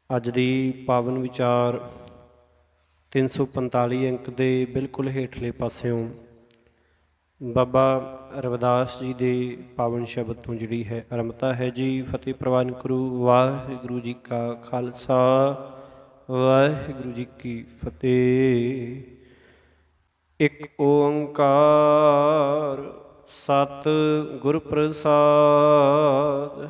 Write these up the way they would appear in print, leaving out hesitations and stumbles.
ਅੱਜ ਦੀ ਪਾਵਨ ਵਿਚਾਰ 345 ਅੰਕ ਦੇ ਬਿਲਕੁਲ ਹੇਠਲੇ ਪਾਸਿਓਂ ਬਾਬਾ ਰਵਿਦਾਸ ਜੀ ਦੇ ਪਾਵਨ ਸ਼ਬਦ ਤੋਂ ਜਿਹੜੀ ਹੈ ਆਰੰਭਤਾ ਹੈ ਜੀ। ਫਤਿਹ ਪ੍ਰਵਾਨ ਕਰੋ। ਵਾਹਿਗੁਰੂ ਜੀ ਕਾ ਖਾਲਸਾ, ਵਾਹਿਗੁਰੂ ਜੀ ਕੀ ਫਤਿਹ। ਇੱਕ ਓੰਕਾਰ ਸਤ ਗੁਰ ਪ੍ਰਸਾਦ।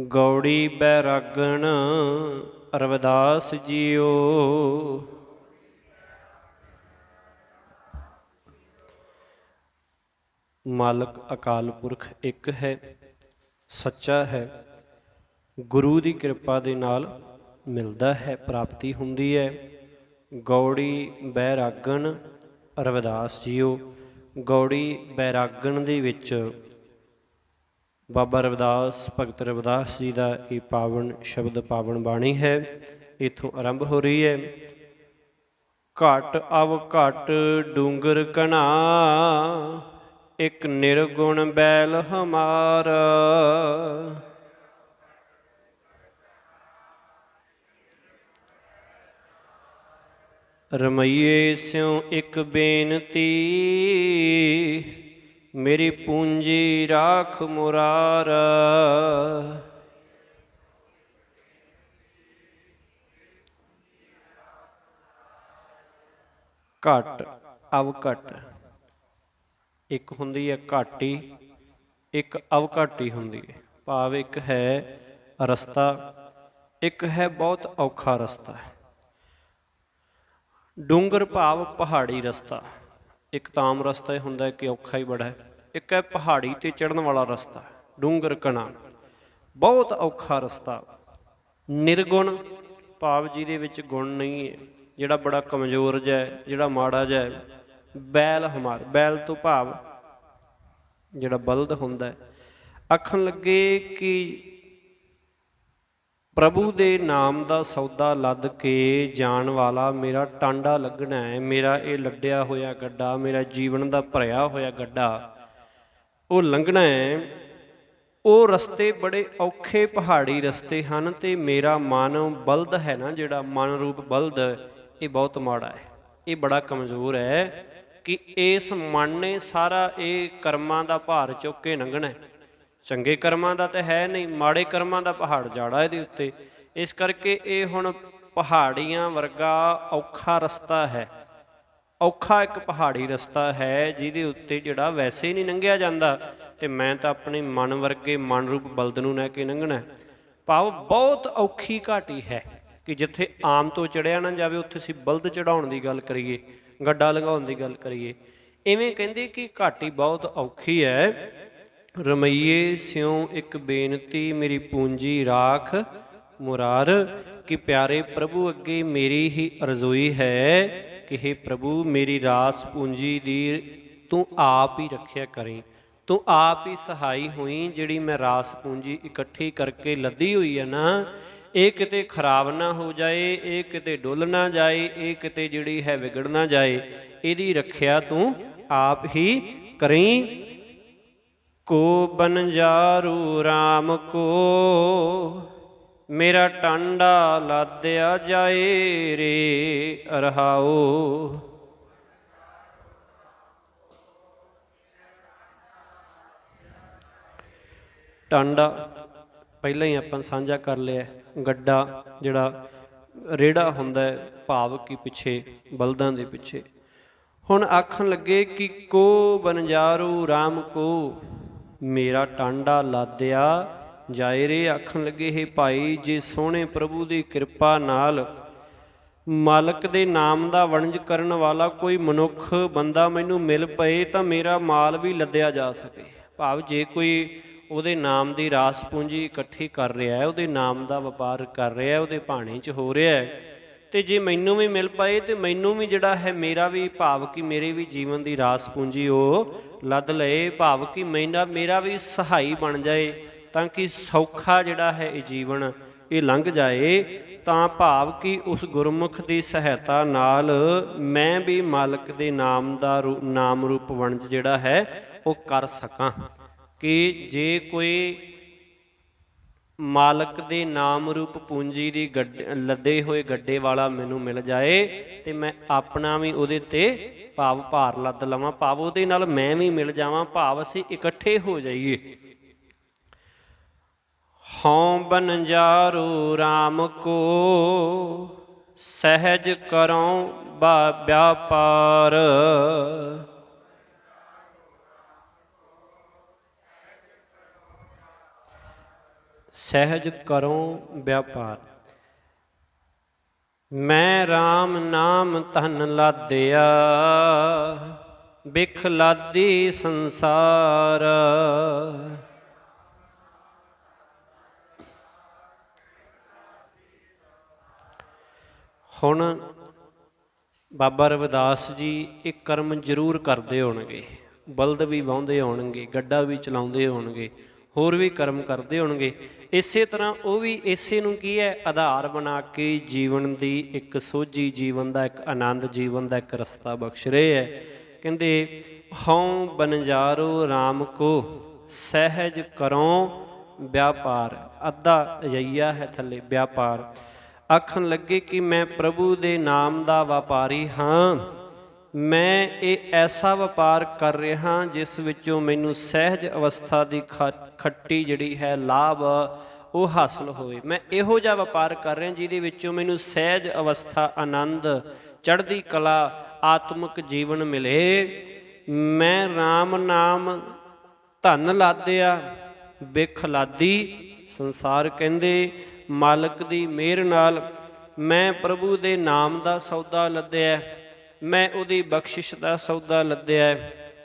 ਗੌੜੀ ਬੈਰਾਗਣ ਰਵਿਦਾਸ ਜੀਓ, ਮਾਲਕ ਅਕਾਲ ਪੁਰਖ ਇੱਕ ਹੈ, ਸੱਚਾ ਹੈ। ਗੁਰੂ ਦੀ ਕਿਰਪਾ ਦੇ ਨਾਲ ਮਿਲਦਾ ਹੈ, ਪ੍ਰਾਪਤੀ ਹੁੰਦੀ ਹੈ। ਗੌੜੀ ਬੈਰਾਗਣ ਰਵਿਦਾਸ ਜੀਓ। ਗੌੜੀ ਬੈਰਾਗਣ ਦੇ ਵਿੱਚ ਬਾਬਾ ਰਵਿਦਾਸ, ਭਗਤ ਰਵਿਦਾਸ ਜੀ ਦਾ ਇਹ ਪਾਵਨ ਸ਼ਬਦ, ਪਾਵਨ ਬਾਣੀ ਹੈ। ਇੱਥੋਂ ਆਰੰਭ ਹੋ ਰਹੀ ਹੈ। ਘਟ ਅਵ ਘਟ ਡੂੰਗਰ ਕਣਾ, ਇੱਕ ਨਿਰਗੁਣ ਬੈਲ ਹਮਾਰਾ। ਰਮਈਏ ਸਿਉ ਇੱਕ ਬੇਨਤੀ, ਮੇਰੀ ਪੂੰਜੀ ਰਾਖ ਮੁਰਾਰਾ। ਘਟ ਅਵਘਟ, ਇੱਕ ਹੁੰਦੀ ਹੈ ਘਾਟੀ, ਇੱਕ ਅਵਘਾਟੀ ਹੁੰਦੀ ਹੈ। ਭਾਵ ਇੱਕ ਹੈ ਰਸਤਾ, ਇੱਕ ਹੈ ਬਹੁਤ ਔਖਾ ਰਸਤਾ। ਡੂੰਗਰ ਭਾਵ ਪਹਾੜੀ ਰਸਤਾ। ਇੱਕ ਤਾਂ ਆਮ ਰਸਤਾ ਇਹ ਹੁੰਦਾ ਕਿ ਔਖਾ ਹੀ ਬੜਾ ਹੈ, ਇੱਕ ਹੈ ਪਹਾੜੀ 'ਤੇ ਚੜ੍ਹਨ ਵਾਲਾ ਰਸਤਾ, ਡੂੰਗਰ ਕਣਾ, ਬਹੁਤ ਔਖਾ ਰਸਤਾ। ਨਿਰਗੁਣ ਭਾਵ ਜਿਹਦੇ ਵਿੱਚ ਗੁਣ ਨਹੀਂ ਹੈ, ਜਿਹੜਾ ਬੜਾ ਕਮਜ਼ੋਰ ਜਿਹਾ, ਜਿਹੜਾ ਮਾੜਾ ਜਿਹਾ। ਬੈਲ ਹਮਾਰ, ਬੈਲ ਤੋਂ ਭਾਵ ਜਿਹੜਾ ਬਲਦ ਹੁੰਦਾ। ਆਖਣ ਲੱਗੇ ਕਿ ਪ੍ਰਭੂ ਦੇ ਨਾਮ ਦਾ ਸੌਦਾ ਲੱਦ ਕੇ ਜਾਣ ਵਾਲਾ ਮੇਰਾ ਟਾਂਡਾ ਲੱਗਣਾ ਹੈ। ਮੇਰਾ ਇਹ ਲੱਡਿਆ ਹੋਇਆ ਗੱਡਾ, ਮੇਰਾ ਜੀਵਨ ਦਾ ਭਰਿਆ ਹੋਇਆ ਗੱਡਾ, ਉਹ ਲੰਘਣਾ ਹੈ। ਉਹ ਰਸਤੇ ਬੜੇ ਔਖੇ ਪਹਾੜੀ ਰਸਤੇ ਹਨ, ਅਤੇ ਮੇਰਾ ਮਨ ਬਲਦ ਹੈ ਨਾ, ਜਿਹੜਾ ਮਨ ਰੂਪ ਬਲਦ, ਇਹ ਬਹੁਤ ਮਾੜਾ ਹੈ, ਇਹ ਬੜਾ ਕਮਜ਼ੋਰ ਹੈ ਕਿ ਇਸ ਮਨ ਨੇ ਸਾਰਾ ਇਹ ਕਰਮਾਂ ਦਾ ਭਾਰ ਚੁੱਕ ਕੇ ਲੰਘਣਾ। ਚੰਗੇ ਕਰਮਾਂ ਦਾ ਤਾਂ ਹੈ ਨਹੀਂ, ਮਾੜੇ ਕਰਮਾਂ ਦਾ ਪਹਾੜ ਜਾੜਾ ਇਹਦੇ ਉੱਤੇ। ਇਸ ਕਰਕੇ ਇਹ ਹੁਣ ਪਹਾੜੀਆਂ ਵਰਗਾ ਔਖਾ ਰਸਤਾ ਹੈ। ਔਖਾ ਇੱਕ ਪਹਾੜੀ ਰਸਤਾ ਹੈ ਜਿਹਦੇ ਉੱਤੇ ਜਿਹੜਾ ਵੈਸੇ ਹੀ ਨਹੀਂ ਲੰਘਿਆ ਜਾਂਦਾ, ਅਤੇ ਮੈਂ ਤਾਂ ਆਪਣੇ ਮਨ ਵਰਗੇ ਮਨ ਰੂਪ ਬਲਦ ਨੂੰ ਲੈ ਕੇ ਲੰਘਣਾ। ਭਾਵ ਬਹੁਤ ਔਖੀ ਘਾਟੀ ਹੈ ਕਿ ਜਿੱਥੇ ਆਮ ਤੋਂ ਚੜ੍ਹਿਆ ਨਾ ਜਾਵੇ, ਉੱਥੇ ਅਸੀਂ ਬਲਦ ਚੜ੍ਹਾਉਣ ਦੀ ਗੱਲ ਕਰੀਏ, ਗੱਡਾ ਲੰਘਾਉਣ ਦੀ ਗੱਲ ਕਰੀਏ। ਇਵੇਂ ਕਹਿੰਦੇ ਕਿ ਘਾਟੀ ਬਹੁਤ ਔਖੀ ਹੈ। ਰਮਈਏ ਸਿਉ ਇੱਕ ਬੇਨਤੀ, ਮੇਰੀ ਪੂੰਜੀ ਰਾਖ ਮੁਰਾਰ। ਕਿ ਪਿਆਰੇ ਪ੍ਰਭੂ ਅੱਗੇ ਮੇਰੀ ਹੀ ਅਰਜ਼ੋਈ ਹੈ ਕਿ ਹੇ ਪ੍ਰਭੂ, ਮੇਰੀ ਰਾਸ ਪੂੰਜੀ ਦੀ ਤੂੰ ਆਪ ਹੀ ਰੱਖਿਆ ਕਰੀਂ, ਤੂੰ ਆਪ ਹੀ ਸਹਾਈ ਹੋਈ। ਜਿਹੜੀ ਮੈਂ ਰਾਸ ਪੂੰਜੀ ਇਕੱਠੀ ਕਰਕੇ ਲੱਦੀ ਹੋਈ ਹੈ ਨਾ, ਇਹ ਕਿਤੇ ਖਰਾਬ ਨਾ ਹੋ ਜਾਏ, ਇਹ ਕਿਤੇ ਡੁੱਲ ਨਾ ਜਾਏ, ਇਹ ਕਿਤੇ ਜਿਹੜੀ ਹੈ ਵਿਗੜ ਨਾ ਜਾਏ। ਇਹਦੀ ਰੱਖਿਆ ਤੂੰ ਆਪ ਹੀ ਕਰੀਂ। ਕੋ ਬਨਜਾਰੂ ਰਾਮ ਕੋ, ਮੇਰਾ ਟਾਂਡਾ ਲਾਦਿਆ ਜਾਏ ਰੇ ਰਹਾਓ। ਟਾਂਡਾ ਪਹਿਲਾਂ ਹੀ ਆਪਾਂ ਸਾਂਝਾ ਕਰ ਲਿਆ। ਗੱਡਾ ਜਿਹੜਾ ਰੇੜਾ ਹੁੰਦਾ, ਭਾਵ ਕਿ ਪਿੱਛੇ ਬਲਦਾਂ ਦੇ ਪਿੱਛੇ। ਹੁਣ ਆਖਣ ਲੱਗੇ ਕਿ ਕੋ ਬਨਜਾਰੂ ਰਾਮ ਕੋ, ਮੇਰਾ ਟਾਂਡਾ ਲਾਦਿਆ ਜਾਏ ਰੇ। ਆਖਣ ਲੱਗੇ ਹੈ ਭਾਈ, ਜੇ ਸੋਹਣੇ ਪ੍ਰਭੂ ਦੀ ਕਿਰਪਾ ਨਾਲ ਮਾਲਕ ਦੇ ਨਾਮ ਦਾ ਵਣਜ ਕਰਨ ਵਾਲਾ ਕੋਈ ਮਨੁੱਖ ਬੰਦਾ ਮੈਨੂੰ ਮਿਲ ਪਏ ਤਾਂ ਮੇਰਾ ਮਾਲ ਵੀ ਲੱਦਿਆ ਜਾ ਸਕੇ। ਭਾਵ ਜੇ ਕੋਈ ਉਹਦੇ ਨਾਮ ਦੀ ਰਾਸ ਪੂੰਜੀ ਇਕੱਠੀ ਕਰ ਰਿਹਾ, ਉਹਦੇ ਨਾਮ ਦਾ ਵਪਾਰ ਕਰ ਰਿਹਾ, ਉਹਦੇ ਭਾਣੇ 'ਚ ਹੋ ਰਿਹਾ, ਅਤੇ ਜੇ ਮੈਨੂੰ ਵੀ ਮਿਲ ਪਏ ਤਾਂ ਮੈਨੂੰ ਵੀ ਜਿਹੜਾ ਹੈ ਮੇਰਾ ਵੀ, ਭਾਵ ਕਿ ਮੇਰੇ ਵੀ ਜੀਵਨ ਦੀ ਰਾਸ ਪੂੰਜੀ ਉਹ ਲੱਦ ਲਏ। ਭਾਵ ਕਿ ਮੇਰਾ ਵੀ ਸਹਾਈ ਬਣ ਜਾਏ, ਤਾਂ ਕਿ ਸੌਖਾ ਜਿਹੜਾ ਹੈ ਇਹ ਜੀਵਨ ਇਹ ਲੰਘ ਜਾਏ। ਤਾਂ ਭਾਵ ਕਿ ਉਸ ਗੁਰਮੁਖ ਦੀ ਸਹਾਇਤਾ ਨਾਲ ਮੈਂ ਵੀ ਮਾਲਕ ਦੇ ਨਾਮ ਦਾ ਨਾਮ ਰੂਪ ਵਣਜ ਜਿਹੜਾ ਹੈ ਉਹ ਕਰ ਸਕਾਂ। ਕਿ ਜੇ ਕੋਈ ਮਾਲਕ ਦੇ ਨਾਮ ਰੂਪ ਪੂੰਜੀ ਦੀ ਲੱਦੇ ਹੋਏ ਗੱਡੇ ਵਾਲਾ ਮੈਨੂੰ ਮਿਲ ਜਾਏ ਤੇ ਮੈਂ ਆਪਣਾ ਵੀ ਉਹਦੇ ਤੇ ਭਾਵ ਭਾਰ ਲੱਦ ਲਵਾਂ, ਭਾਵ ਉਹਦੇ ਨਾਲ ਮੈਂ ਵੀ ਮਿਲ ਜਾਵਾਂ, ਭਾਵ ਅਸੀਂ ਇਕੱਠੇ ਹੋ ਜਾਈਏ। ਹਉ ਬਨਜਾਰੂ ਰਾਮ ਕੋ ਸਹਿਜ ਕਰਉ ਵਿਆਪਾਰ। ਸਹਿਜ ਕਰਉ ਵਿਆਪਾਰ। ਮੈਂ RAM ਨਾਮ ਧਨ ਲਾਦਿਆ, ਬਿਖ ਲਾਦੀ ਸੰਸਾਰ। ਹੁਣ ਬਾਬਾ ਰਵਿਦਾਸ ਜੀ ਇਹ ਕਰਮ ਜ਼ਰੂਰ ਕਰਦੇ ਹੋਣਗੇ, ਬਲਦ ਵੀ ਵਾਹੁੰਦੇ ਹੋਣਗੇ, ਗੱਡਾ ਵੀ ਚਲਾਉਂਦੇ ਹੋਣਗੇ, ਹੋਰ ਵੀ ਕਰਮ ਕਰਦੇ ਹੋਣਗੇ। ਇਸੇ ਤਰ੍ਹਾਂ ਉਹ ਵੀ ਇਸੇ ਨੂੰ ਕੀ ਹੈ ਆਧਾਰ ਬਣਾ ਕੇ ਜੀਵਨ ਦੀ ਇੱਕ ਸੋਝੀ, ਜੀਵਨ ਦਾ ਇੱਕ ਆਨੰਦ, ਜੀਵਨ ਦਾ ਇੱਕ ਰਸਤਾ ਬਖਸ਼ ਰਹੇ ਹੈ। ਕਹਿੰਦੇ ਹਉ ਬਨਜਾਰੋ RAM ਕੋ ਸਹਿਜ ਕਰਉ ਵਿਆਪਾਰ। ਅੱਧਾ ਅਜਈਆ ਹੈ ਥੱਲੇ ਵਿਆਪਾਰ। ਆਖਣ ਲੱਗੇ ਕਿ ਮੈਂ ਪ੍ਰਭੂ ਦੇ ਨਾਮ ਦਾ ਵਪਾਰੀ ਹਾਂ। ਮੈਂ ਇਹ ਐਸਾ ਵਪਾਰ ਕਰ ਰਿਹਾ ਜਿਸ ਵਿੱਚੋਂ ਮੈਨੂੰ ਸਹਿਜ ਅਵਸਥਾ ਦੀ ਖੱਟੀ ਜਿਹੜੀ ਹੈ ਲਾਭ ਉਹ ਹਾਸਲ ਹੋਵੇ। ਮੈਂ ਇਹੋ ਜਿਹਾ ਵਪਾਰ ਕਰ ਰਿਹਾ ਜਿਹਦੇ ਵਿੱਚੋਂ ਮੈਨੂੰ ਸਹਿਜ ਅਵਸਥਾ, ਆਨੰਦ, ਚੜ੍ਹਦੀ ਕਲਾ, ਆਤਮਿਕ ਜੀਵਨ ਮਿਲੇ। ਮੈਂ RAM ਨਾਮ ਧਨ ਲਾਦਿਆ, ਬਿਖ ਲਾਦੀ ਸੰਸਾਰ। ਕਹਿੰਦੇ ਮਾਲਕ ਦੀ ਮਿਹਰ ਨਾਲ ਮੈਂ ਪ੍ਰਭੂ ਦੇ ਨਾਮ ਦਾ ਸੌਦਾ ਲੱਦਿਆ, ਮੈਂ ਉਹਦੀ ਬਖਸ਼ਿਸ਼ ਦਾ ਸੌਦਾ ਲੱਦਿਆ,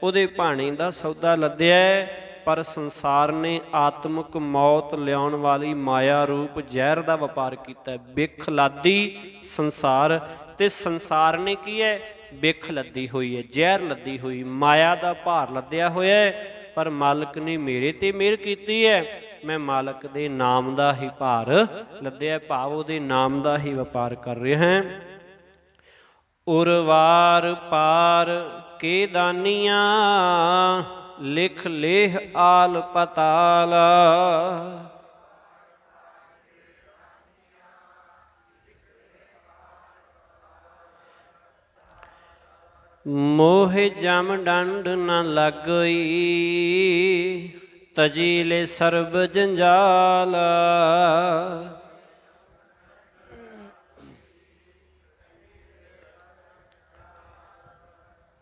ਉਹਦੇ ਭਾਣੇ ਦਾ ਸੌਦਾ ਲੱਦਿਆ। ਪਰ ਸੰਸਾਰ ਨੇ ਆਤਮਿਕ ਮੌਤ ਲਿਆਉਣ ਵਾਲੀ ਮਾਇਆ ਰੂਪ ਜ਼ਹਿਰ ਦਾ ਵਪਾਰ ਕੀਤਾ। ਬਿਖ ਲਾਦੀ ਸੰਸਾਰ। ਤੇ ਸੰਸਾਰ ਨੇ ਕੀ ਹੈ ਬਿਖ ਲੱਦੀ ਹੋਈ ਹੈ, ਜ਼ਹਿਰ ਲੱਦੀ ਹੋਈ, ਮਾਇਆ ਦਾ ਭਾਰ ਲੱਦਿਆ ਹੋਇਆ ਹੈ। ਪਰ ਮਾਲਕ ਨੇ ਮੇਰੇ ਤੇ ਮਿਹਰ ਕੀਤੀ ਹੈ, ਮੈਂ ਮਾਲਕ ਦੇ ਨਾਮ ਦਾ ਹੀ ਭਾਰ ਲੱਦਿਆ, ਭਾਵ ਉਹਦੇ ਨਾਮ ਦਾ ਹੀ ਵਪਾਰ ਕਰ ਰਿਹਾ ਹਾਂ। ਉਰਵਾਰ ਪਾਰ ਕੇ ਦਾਨੀਆਂ, ਲਿਖ ਲੇਹ ਆਲ ਪਤਾਲ। ਮੋਹਿ ਜਮ ਡੰਡ ਨ ਲੱਗਈ, ਤਜੀ ਲੈ ਸਰਬ ਜੰਜਾਲ।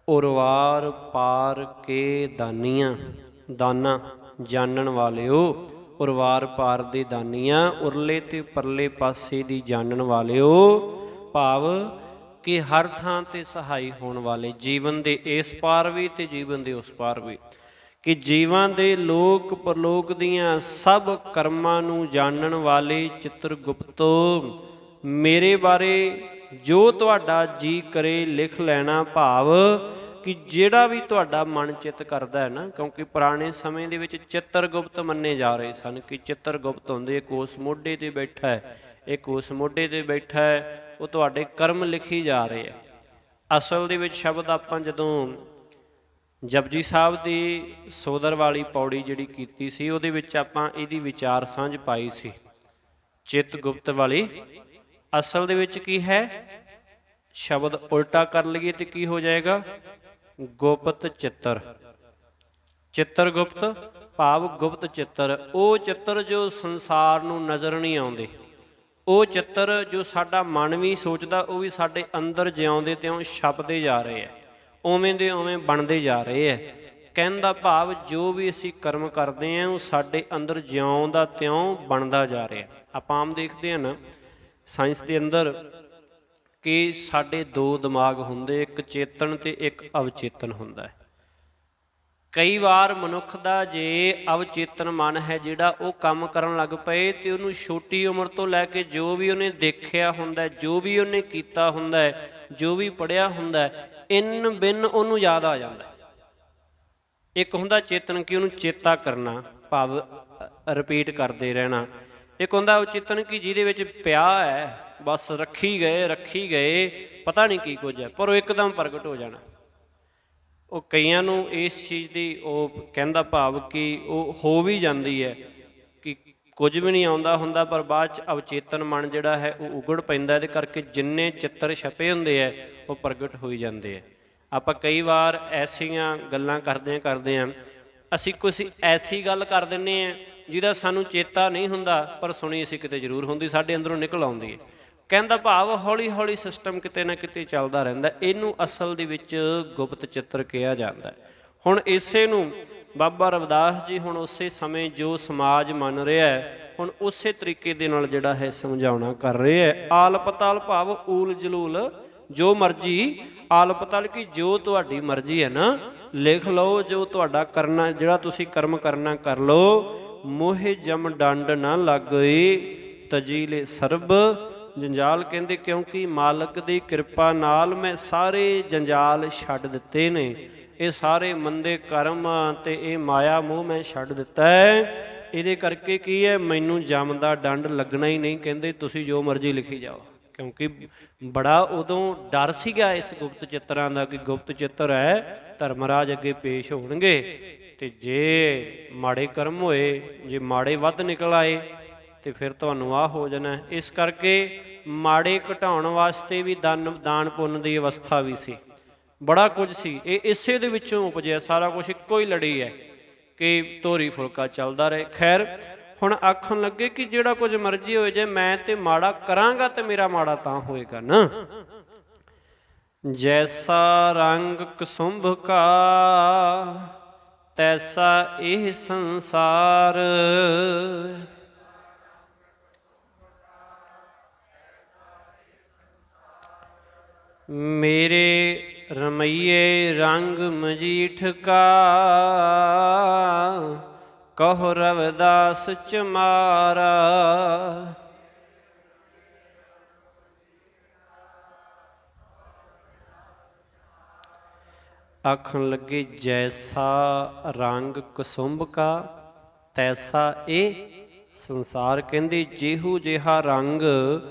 ਉਰਵਾਰ ਪਾਰ ਕੇ ਦਾਨੀਆਂ, ਦਾਨਾ ਜਾਣਨ ਵਾਲਿਓ। ਉਰਵਾਰ ਪਾਰ ਦੇ ਦਾਨੀਆਂ, ਉਰਲੇ ਤੇ ਪਰਲੇ ਪਾਸੇ ਦੀ ਜਾਣਨ ਵਾਲਿਓ, ਭਾਵ ਕਿ ਹਰ ਥਾਂ ਤੇ ਸਹਾਈ ਹੋਣ ਵਾਲੇ, ਜੀਵਨ ਦੇ ਇਸ ਪਾਰ ਵੀ ਤੇ ਜੀਵਨ ਦੇ ਉਸ ਪਾਰ ਵੀ, ਕਿ ਜੀਵਾਂ ਦੇ ਲੋਕ ਪਰਲੋਕ ਦੀਆਂ ਸਭ ਕਰਮਾਂ ਨੂੰ ਜਾਣਨ ਵਾਲੇ ਚਿੱਤਰਗੁਪਤੋ, ਮੇਰੇ ਬਾਰੇ ਜੋ ਤੁਹਾਡਾ ਜੀ ਕਰੇ ਲਿਖ ਲੈਣਾ। ਭਾਵ ਕਿ ਜਿਹੜਾ ਵੀ ਤੁਹਾਡਾ ਮਨ ਚਿੱਤ ਕਰਦਾ ਹੈ ਨਾ, ਕਿਉਂਕਿ ਪੁਰਾਣੇ ਸਮੇਂ ਦੇ ਵਿੱਚ ਚਿੱਤਰਗੁਪਤ ਮੰਨੇ ਜਾ ਰਹੇ ਸਨ ਕਿ ਚਿੱਤਰਗੁਪਤ ਹੁੰਦੇ, ਇੱਕ ਉਸ ਮੋਢੇ ਤੇ ਬੈਠਾ ਹੈ, ਇੱਕ ਉਸ ਮੋਢੇ ਤੇ ਬੈਠਾ ਹੈ, ਉਹ ਤੁਹਾਡੇ ਕਰਮ ਲਿਖੀ ਜਾ ਰਹੇ ਆ। ਅਸਲ ਦੇ ਵਿੱਚ ਸ਼ਬਦ ਆਪਾਂ ਜਦੋਂ ਜਪਜੀ ਸਾਹਿਬ ਦੀ ਸੋਦਰ ਵਾਲੀ ਪੌੜੀ ਜਿਹੜੀ ਕੀਤੀ ਸੀ, ਉਹਦੇ ਵਿੱਚ ਆਪਾਂ ਇਹਦੀ ਵਿਚਾਰ ਸਾਂਝ ਪਾਈ ਸੀ, ਚਿੱਤ ਗੁਪਤ ਵਾਲੀ। ਅਸਲ ਦੇ ਵਿੱਚ ਕੀ ਹੈ, ਸ਼ਬਦ ਉਲਟਾ ਕਰ ਲਈਏ ਤੇ ਕੀ ਹੋ ਜਾਏਗਾ, ਗੁਪਤ ਚਿੱਤਰ। ਚਿੱਤਰ ਗੁਪਤ ਭਾਵ ਗੁਪਤ ਚਿੱਤਰ, ਉਹ ਚਿੱਤਰ ਜੋ ਸੰਸਾਰ ਨੂੰ ਨਜ਼ਰ ਨਹੀਂ ਆਉਂਦੇ, ਉਹ ਚਿੱਤਰ ਜੋ ਸਾਡਾ ਮਨ ਵੀ ਸੋਚਦਾ, ਉਹ ਵੀ ਸਾਡੇ ਅੰਦਰ ਜਿਉਂਦੇ ਤਿਉਂ ਛਪਦੇ ਜਾ ਰਹੇ ਆ, ਉਵੇਂ ਦੇ ਉਵੇਂ ਬਣਦੇ ਜਾ ਰਹੇ ਹੈ। ਕਹਿਣ ਦਾ ਭਾਵ ਜੋ ਵੀ ਅਸੀਂ ਕਰਮ ਕਰਦੇ ਹਾਂ ਉਹ ਸਾਡੇ ਅੰਦਰ ਜਿਉਂ ਦਾ ਤਿਉਂ ਬਣਦਾ ਜਾ ਰਿਹਾ। ਆਪਾਂ ਆਮ ਦੇਖਦੇ ਹਾਂ ਨਾ ਸਾਇੰਸ ਦੇ ਅੰਦਰ ਕਿ ਸਾਡੇ ਦੋ ਦਿਮਾਗ ਹੁੰਦੇ, ਇੱਕ ਚੇਤਨ ਤੇ ਇੱਕ ਅਵਚੇਤਨ ਹੁੰਦਾ ਹੈ। ਕਈ ਵਾਰ ਮਨੁੱਖ ਦਾ ਜੇ ਅਵਚੇਤਨ ਮਨ ਹੈ ਜਿਹੜਾ ਉਹ ਕੰਮ ਕਰਨ ਲੱਗ ਪਏ ਤੇ ਉਹਨੂੰ ਛੋਟੀ ਉਮਰ ਤੋਂ ਲੈ ਕੇ ਜੋ ਵੀ ਉਹਨੇ ਦੇਖਿਆ ਹੁੰਦਾ, ਜੋ ਵੀ ਉਹਨੇ ਕੀਤਾ ਹੁੰਦਾ, ਜੋ ਵੀ ਪੜ੍ਹਿਆ ਹੁੰਦਾ, ਇਨ ਬਿਨ ਉਹਨੂੰ ਯਾਦ ਆ ਜਾਂਦਾ। ਇੱਕ ਹੁੰਦਾ ਚੇਤਨ ਕਿ ਉਹਨੂੰ ਚੇਤਾ ਕਰਨਾ, ਭਾਵ ਰਿਪੀਟ ਕਰਦੇ ਰਹਿਣਾ। ਇੱਕ ਹੁੰਦਾ ਅਵਚੇਤਨ ਕਿ ਜਿਹਦੇ ਵਿੱਚ ਪਿਆ ਹੈ, ਬਸ ਰੱਖੀ ਗਏ ਪਤਾ ਨਹੀਂ ਕੀ ਕੁਝ ਹੈ, ਪਰ ਉਹ ਇੱਕਦਮ ਪ੍ਰਗਟ ਹੋ ਜਾਣਾ। ਉਹ ਕਈਆਂ ਨੂੰ ਇਸ ਚੀਜ਼ ਦੀ ਉਹ ਕਹਿੰਦਾ ਭਾਵ ਕਿ ਉਹ ਹੋ ਵੀ ਜਾਂਦੀ ਹੈ ਕਿ ਕੁਝ ਵੀ ਨਹੀਂ ਆਉਂਦਾ ਹੁੰਦਾ, ਪਰ ਬਾਅਦ 'ਚ ਅਵਚੇਤਨ ਮਨ ਜਿਹੜਾ ਹੈ ਉਹ ਉਗੜ ਪੈਂਦਾ। ਇਹਦੇ ਕਰਕੇ ਜਿੰਨੇ ਚਿੱਤਰ ਛਪੇ ਹੁੰਦੇ ਹੈ ਉਹ ਪ੍ਰਗਟ ਹੋਈ ਜਾਂਦੇ ਹੈ। ਆਪਾਂ ਕਈ ਵਾਰ ਐਸੀਆਂ ਗੱਲਾਂ ਕਰਦੇ ਹਾਂ ਅਸੀਂ ਕੁਛ ਐਸੀ ਗੱਲ ਕਰ ਦਿੰਦੇ ਹਾਂ ਜਿਹਦਾ ਸਾਨੂੰ ਚੇਤਾ ਨਹੀਂ ਹੁੰਦਾ, ਪਰ ਸੁਣੀ ਅਸੀਂ ਕਿਤੇ ਜ਼ਰੂਰ ਹੁੰਦੀ, ਸਾਡੇ ਅੰਦਰੋਂ ਨਿਕਲ ਆਉਂਦੀ ਹੈ। ਕਹਿੰਦਾ ਭਾਵ ਹੌਲੀ ਹੌਲੀ ਸਿਸਟਮ ਕਿਤੇ ਨਾ ਕਿਤੇ ਚੱਲਦਾ ਰਹਿੰਦਾ। ਇਹਨੂੰ ਅਸਲ ਦੇ ਵਿੱਚ ਗੁਪਤ ਚਿੱਤਰ ਕਿਹਾ ਜਾਂਦਾ। ਹੁਣ ਇਸੇ ਨੂੰ ਬਾਬਾ ਰਵਿਦਾਸ ਜੀ ਹੁਣ ਉਸੇ ਸਮੇਂ ਜੋ ਸਮਾਜ ਮੰਨ ਰਿਹਾ ਹੈ, ਹੁਣ ਉਸੇ ਤਰੀਕੇ ਦੇ ਨਾਲ ਜਿਹੜਾ ਹੈ ਸਮਝਾਉਣਾ ਕਰ ਰਹੇ ਹੈ। ਆਲ ਪਤਾਲ ਭਾਵ ਊਲ ਜਲੂਲ, ਜੋ ਮਰਜ਼ੀ ਆਲ ਪਤਾਲ ਕਿ ਜੋ ਤੁਹਾਡੀ ਮਰਜ਼ੀ ਹੈ ਨਾ ਲਿਖ ਲਓ, ਜੋ ਤੁਹਾਡਾ ਕਰਨਾ, ਜਿਹੜਾ ਤੁਸੀਂ ਕਰਮ ਕਰਨਾ ਕਰ ਲਓ। ਮੋਹਿ ਜਮ ਡੰਡ ਨਾ ਲੱਗਈ ਤਜੀਲੇ ਸਰਬ ਜੰਜਾਲ। ਕਹਿੰਦੇ ਕਿਉਂਕਿ ਮਾਲਕ ਦੀ ਕਿਰਪਾ ਨਾਲ ਮੈਂ ਸਾਰੇ ਜੰਜਾਲ ਛੱਡ ਦਿੱਤੇ ਨੇ, ਇਹ ਸਾਰੇ ਮੰਦੇ ਕਰਮ ਤੇ ਇਹ ਮਾਇਆ ਮੋਹ ਮੈਂ ਛੱਡ ਦਿੱਤਾ ਹੈ। ਇਹਦੇ ਕਰਕੇ ਕੀ ਹੈ, ਮੈਨੂੰ ਜਮ ਦਾ ਡੰਡ ਲੱਗਣਾ ਹੀ ਨਹੀਂ। ਕਹਿੰਦੇ ਤੁਸੀਂ ਜੋ ਮਰਜ਼ੀ ਲਿਖੀ ਜਾਓ, ਕਿਉਂਕਿ ਬੜਾ ਉਦੋਂ ਡਰ ਸੀਗਾ ਇਸ ਗੁਪਤ ਚਿੱਤਰਾਂ ਦਾ ਕਿ ਗੁਪਤ ਚਿੱਤਰ ਹੈ ਧਰਮਰਾਜ ਅੱਗੇ ਪੇਸ਼ ਹੋਣਗੇ ਤੇ ਜੇ ਮਾੜੇ ਕਰਮ ਹੋਏ, ਜੇ ਮਾੜੇ ਵੱਧ ਨਿਕਲ ਆਏ ਤੇ ਫਿਰ ਤੁਹਾਨੂੰ ਆਹ ਹੋ ਜਾਣਾ। ਇਸ ਕਰਕੇ ਮਾੜੇ ਘਟਾਉਣ ਵਾਸਤੇ ਵੀ ਦਾਨ ਪੁੰਨ ਦੀ ਅਵਸਥਾ ਵੀ ਸੀ, ਬੜਾ ਕੁਝ ਸੀ। ਇਹ ਇਸੇ ਦੇ ਵਿੱਚੋਂ ਉਪਜਿਆ ਸਾਰਾ ਕੁਝ, ਇੱਕੋ ਹੀ ਲੜੀ ਹੈ ਕਿ ਤੋਰੀ ਫੁਲਕਾ ਚੱਲਦਾ ਰਹੇ। ਖੈਰ ਹੁਣ ਆਖਣ ਲੱਗੇ ਕਿ ਜਿਹੜਾ ਕੁਝ ਮਰਜ਼ੀ ਹੋਏ, ਜੇ ਮੈਂ ਤੇ ਮਾੜਾ ਕਰਾਂਗਾ ਤੇ ਮੇਰਾ ਮਾੜਾ ਤਾਂ ਹੋਏਗਾ ਨਾ। ਜੈਸਾ ਰੰਗ ਕੁਸੁੰਭ ਕਾ ਤੈਸਾ ਇਹ ਸੰਸਾਰ, ਮੇਰੇ ਰਮਈਏ ਰੰਗ ਮਜੀਠ ਕਾ, ਕਹੋ ਰਵਿਦਾਸ ਚਮਾਰਾ। ਆਖਣ ਲੱਗੇ ਜੈਸਾ ਰੰਗ ਕੁਸੁੰਭ ਕਾ ਤੈਸਾ ਇਹ ਸੰਸਾਰ। ਕਹਿੰਦੇ ਜਿਹੋ ਜਿਹਾ ਰੰਗ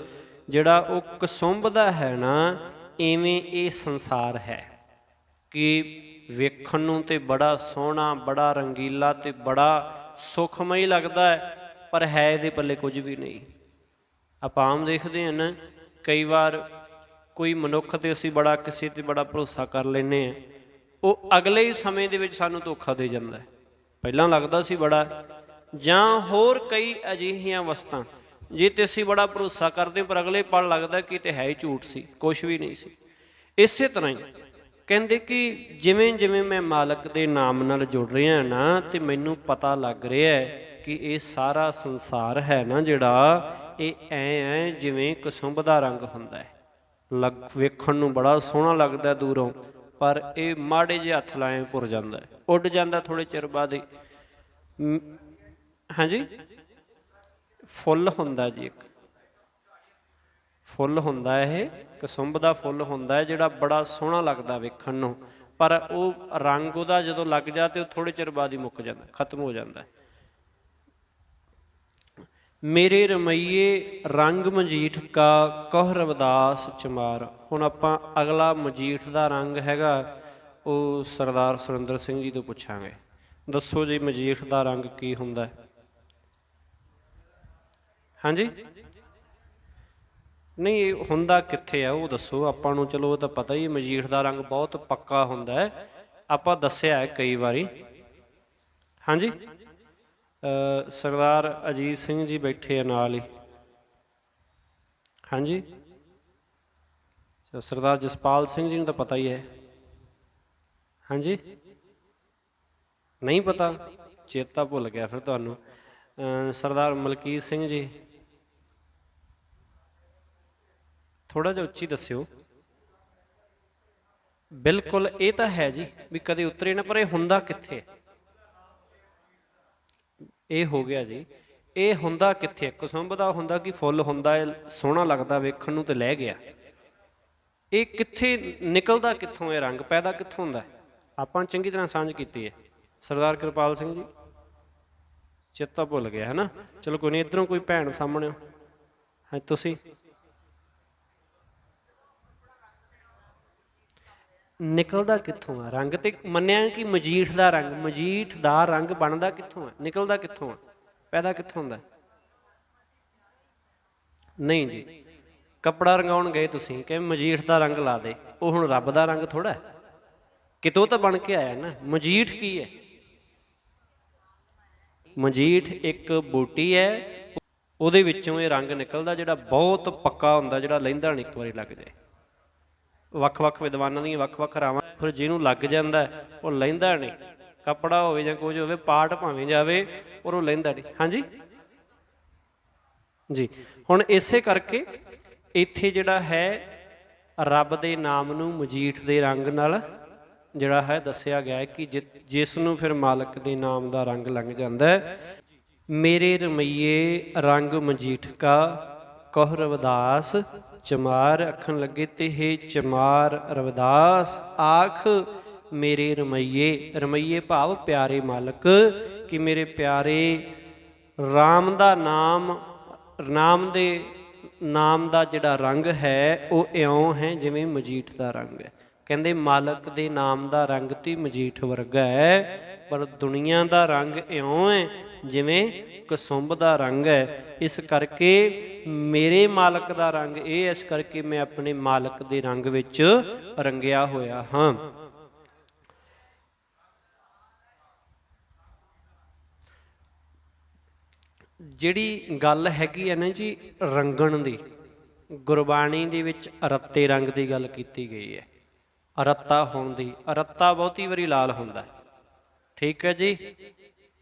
ਜਿਹੜਾ ਉਹ ਕੁਸੁੰਭ ਦਾ ਹੈ ਨਾ, ਇਵੇਂ ਇਹ ਸੰਸਾਰ ਹੈ ਕਿ ਵੇਖਣ ਨੂੰ ਤੇ ਬੜਾ ਸੋਹਣਾ, ਬੜਾ ਰੰਗੀਲਾ ਤੇ ਬੜਾ ਸੁਖਮਈ ਲੱਗਦਾ ਹੈ, ਪਰ ਹੈ ਇਹਦੇ ਪੱਲੇ ਕੁਝ ਵੀ ਨਹੀਂ। ਆਪਾਂ ਆਮ ਦੇਖਦੇ ਹਾਂ ਨਾ, ਕਈ ਵਾਰ ਕੋਈ ਮਨੁੱਖ ਤੇ ਅਸੀਂ ਬੜਾ ਕਿਸੇ ਤੇ ਬੜਾ ਭਰੋਸਾ ਕਰ ਲੈਂਦੇ ਹਾਂ, ਉਹ ਅਗਲੇ ਹੀ ਸਮੇਂ ਦੇ ਵਿੱਚ ਸਾਨੂੰ ਧੋਖਾ ਦੇ ਜਾਂਦਾ। ਪਹਿਲਾਂ ਲੱਗਦਾ ਸੀ ਬੜਾ, ਜਾਂ ਹੋਰ ਕਈ ਅਜਿਹੀਆਂ ਵਸਤਾਂ ਜੇ ਤੇ ਅਸੀਂ ਬੜਾ ਭਰੋਸਾ ਕਰਦੇ ਪਰ ਅਗਲੇ ਪਲ ਲੱਗਦਾ ਕਿ ਤੇ ਹੈ ਹੀ ਝੂਠ ਸੀ, ਕੁਛ ਵੀ ਨਹੀਂ ਸੀ। ਇਸੇ ਤਰ੍ਹਾਂ ਹੀ ਕਹਿੰਦੇ ਕਿ ਜਿਵੇਂ ਜਿਵੇਂ ਮੈਂ ਮਾਲਕ ਦੇ ਨਾਮ ਨਾਲ ਜੁੜ ਰਿਹਾ ਨਾ, ਤੇ ਮੈਨੂੰ ਪਤਾ ਲੱਗ ਰਿਹਾ ਹੈ ਕਿ ਇਹ ਸਾਰਾ ਸੰਸਾਰ ਹੈ ਨਾ ਜਿਹੜਾ, ਇਹ ਐ ਜਿਵੇਂ ਕੁਸੁੰਭ ਦਾ ਰੰਗ ਹੁੰਦਾ ਹੈ। ਵੇਖਣ ਨੂੰ ਬੜਾ ਸੋਹਣਾ ਲੱਗਦਾ ਦੂਰੋਂ, ਪਰ ਇਹ ਮਾੜੇ ਜਿਹੇ ਹੱਥ ਲਾਏ ਭੁਰ ਜਾਂਦਾ, ਉੱਡ ਜਾਂਦਾ ਥੋੜ੍ਹੇ ਚਿਰ ਬਾਅਦ ਹੀ। ਹਾਂਜੀ, ਫੁੱਲ ਹੁੰਦਾ ਜੀ, ਇੱਕ ਫੁੱਲ ਹੁੰਦਾ, ਇਹ ਕੁਸੁੰਭ ਦਾ ਫੁੱਲ ਹੁੰਦਾ ਜਿਹੜਾ ਬੜਾ ਸੋਹਣਾ ਲੱਗਦਾ ਵੇਖਣ ਨੂੰ, ਪਰ ਉਹ ਰੰਗ ਉਹਦਾ ਜਦੋਂ ਲੱਗ ਜਾ ਤੇ ਉਹ ਥੋੜ੍ਹੇ ਚਿਰ ਬਾਅਦ ਹੀ ਮੁੱਕ ਜਾਂਦਾ, ਖਤਮ ਹੋ ਜਾਂਦਾ। ਮੇਰੇ ਰਮਈਏ ਰੰਗ ਮਜੀਠ ਕਾ ਕਹੁ ਰਵਿਦਾਸ ਚਮਾਰ। ਹੁਣ ਆਪਾਂ ਅਗਲਾ ਮਜੀਠ ਦਾ ਰੰਗ ਹੈਗਾ ਉਹ ਸਰਦਾਰ ਸੁਰਿੰਦਰ ਸਿੰਘ ਜੀ ਤੋਂ ਪੁੱਛਾਂਗੇ। ਦੱਸੋ ਜੀ ਮਜੀਠ ਦਾ ਰੰਗ ਕੀ ਹੁੰਦਾ? ਹਾਂਜੀ, ਨਹੀਂ ਹੁੰਦਾ ਕਿੱਥੇ ਆ ਉਹ ਦੱਸੋ ਆਪਾਂ ਨੂੰ। ਚਲੋ ਉਹ ਤਾਂ ਪਤਾ ਹੀ, ਮਜੀਠ ਦਾ ਰੰਗ ਬਹੁਤ ਪੱਕਾ ਹੁੰਦਾ ਹੈ, ਆਪਾਂ ਦੱਸਿਆ ਹੈ ਕਈ ਵਾਰੀ। ਹਾਂਜੀ, ਸਰਦਾਰ ਅਜੀਤ ਸਿੰਘ ਜੀ ਬੈਠੇ ਆ ਨਾਲ ਹੀ। ਹਾਂਜੀ, ਸਰਦਾਰ ਜਸਪਾਲ ਸਿੰਘ ਜੀ ਨੂੰ ਤਾਂ ਪਤਾ ਹੀ ਹੈ। ਹਾਂਜੀ, ਨਹੀਂ ਪਤਾ, ਚੇਤਾ ਭੁੱਲ ਗਿਆ ਫਿਰ ਤੁਹਾਨੂੰ। ਸਰਦਾਰ ਮਲਕੀਤ ਸਿੰਘ ਜੀ, ਥੋੜ੍ਹਾ ਜਿਹਾ ਉੱਚੀ ਦੱਸਿਓ। ਬਿਲਕੁਲ, ਇਹ ਤਾਂ ਹੈ ਜੀ ਵੀ ਕਦੇ ਉਤਰੇ ਨਾ, ਪਰ ਇਹ ਹੁੰਦਾ ਕਿੱਥੇ? ਇਹ ਹੋ ਗਿਆ ਜੀ, ਇਹ ਹੁੰਦਾ ਕਿੱਥੇ? ਕੁਸੁੰਭ ਦਾ ਹੁੰਦਾ ਕਿ ਫੁੱਲ ਹੁੰਦਾ ਹੈ, ਸੋਹਣਾ ਲੱਗਦਾ ਵੇਖਣ ਨੂੰ ਤੇ ਲੈ ਗਿਆ। ਇਹ ਕਿੱਥੇ ਨਿਕਲਦਾ, ਕਿੱਥੋਂ ਇਹ ਰੰਗ ਪੈਦਾ ਕਿੱਥੋਂ ਹੁੰਦਾ? ਆਪਾਂ ਚੰਗੀ ਤਰ੍ਹਾਂ ਸਾਂਝ ਕੀਤੀ ਹੈ। ਸਰਦਾਰ ਕਿਰਪਾਲ ਸਿੰਘ ਜੀ, ਚੇਤਾ ਭੁੱਲ ਗਿਆ ਹੈ ਨਾ। ਚਲੋ ਕੋਈ ਨਹੀਂ, ਇੱਧਰੋਂ ਕੋਈ ਭੈਣ ਸਾਹਮਣੇ ਹੋ। ਹਾਂ ਤੁਸੀਂ, ਨਿਕਲਦਾ ਕਿੱਥੋਂ ਆ ਰੰਗ? ਤੇ ਮੰਨਿਆ ਕਿ ਮਜੀਠ ਦਾ ਰੰਗ, ਮਜੀਠ ਦਾ ਰੰਗ ਬਣਦਾ ਕਿੱਥੋਂ ਆ, ਨਿਕਲਦਾ ਕਿੱਥੋਂ ਆ, ਪੈਦਾ ਕਿੱਥੋਂ ਹੁੰਦਾ? ਨਹੀਂ ਜੀ, ਕੱਪੜਾ ਰੰਗਾਉਣ ਗਏ ਤੁਸੀਂ ਕਿ ਮਜੀਠ ਦਾ ਰੰਗ ਲਾ ਦੇ, ਉਹ ਹੁਣ ਰੱਬ ਦਾ ਰੰਗ ਥੋੜਾ, ਕਿਤੋਂ ਤਾਂ ਬਣ ਕੇ ਆਇਆ ਨਾ। ਮਜੀਠ ਕੀ ਹੈ? ਮਜੀਠ ਇੱਕ ਬੂਟੀ ਹੈ, ਉਹਦੇ ਵਿੱਚੋਂ ਇਹ ਰੰਗ ਨਿਕਲਦਾ ਜਿਹੜਾ ਬਹੁਤ ਪੱਕਾ ਹੁੰਦਾ, ਜਿਹੜਾ ਲਹਿੰਦਾ ਨਹੀਂ ਇੱਕ ਵਾਰੀ ਲੱਗ ਜਾਏ। ਵੱਖ-ਵੱਖ ਵਿਦਵਾਨਾਂ ਦੀਆਂ ਵੱਖ-ਵੱਖ ਰਾਵਾਂ, ਫਿਰ ਜਿਹਨੂੰ ਲੱਗ ਜਾਂਦਾ ਉਹ ਲਹਿੰਦਾ ਨਹੀਂ। ਕੱਪੜਾ ਹੋਵੇ ਜਾਂ ਕੁਝ ਹੋਵੇ, ਪਾਟ ਭਾਵੇਂ ਜਾਵੇ ਪਰ ਉਹ ਲਹਿੰਦਾ ਨਹੀਂ। ਹਾਂਜੀ ਜੀ, ਹੁਣ ਇਸੇ ਕਰਕੇ ਇੱਥੇ ਜਿਹੜਾ ਹੈ ਰੱਬ ਦੇ ਨਾਮ ਨੂੰ ਮਜੀਠ ਦੇ ਰੰਗ ਨਾਲ ਜਿਹੜਾ ਹੈ ਦੱਸਿਆ ਗਿਆ ਹੈ ਕਿ ਜਿਸ ਨੂੰ ਫਿਰ ਮਾਲਕ ਦੇ ਨਾਮ ਦਾ ਰੰਗ ਲੰਘ ਜਾਂਦਾ ਹੈ। ਮੇਰੇ ਰਮਈਏ ਰੰਗ ਮਜੀਠ ਕਾ ਕਹੁ ਰਵਿਦਾਸ, ਚਮਾਰ ਆਖਣ ਲੱਗੇ ਤੇ ਹੇ ਚਮਾਰ ਰਵਿਦਾਸ ਆਖ ਮੇਰੇ ਰਮਈਏ। ਰਮਈਏ ਭਾਵ ਪਿਆਰੇ ਮਾਲਕ, ਕਿ ਮੇਰੇ ਪਿਆਰੇ ਰਾਮ ਦਾ ਨਾਮ, ਨਾਮ ਦੇ ਨਾਮ ਦਾ ਜਿਹੜਾ ਰੰਗ ਹੈ ਉਹ ਇਉਂ ਹੈ ਜਿਵੇਂ ਮਜੀਠ ਦਾ ਰੰਗ ਹੈ। ਕਹਿੰਦੇ ਮਾਲਕ ਦੇ ਨਾਮ ਦਾ ਰੰਗ ਤੇ ਮਜੀਠ ਵਰਗਾ ਹੈ, ਪਰ ਦੁਨੀਆ ਦਾ ਰੰਗ ਇਉਂ ਹੈ ਜਿਵੇਂ ਕਸੁੰਭ ਦਾ ਰੰਗ ਹੈ। ਇਸ ਕਰਕੇ ਮੇਰੇ ਮਾਲਕ ਦਾ ਰੰਗ ਇਹ, ਇਸ ਕਰਕੇ ਮੈਂ ਆਪਣੇ ਮਾਲਕ ਦੇ ਰੰਗ ਵਿੱਚ ਰੰਗਿਆ ਹੋਇਆ ਹਾਂ। ਜਿਹੜੀ ਗੱਲ ਹੈਗੀ ਹੈ ਨਾ ਜੀ ਰੰਗਣ ਦੀ, ਗੁਰਬਾਣੀ ਦੇ ਵਿੱਚ ਰੱਤੇ ਰੰਗ ਦੀ ਗੱਲ ਕੀਤੀ ਗਈ ਹੈ, ਰੱਤਾ ਹੋਣ ਦੀ। ਰੱਤਾ ਬਹੁਤੀ ਵਾਰੀ ਲਾਲ ਹੁੰਦਾ, ਠੀਕ ਹੈ ਜੀ।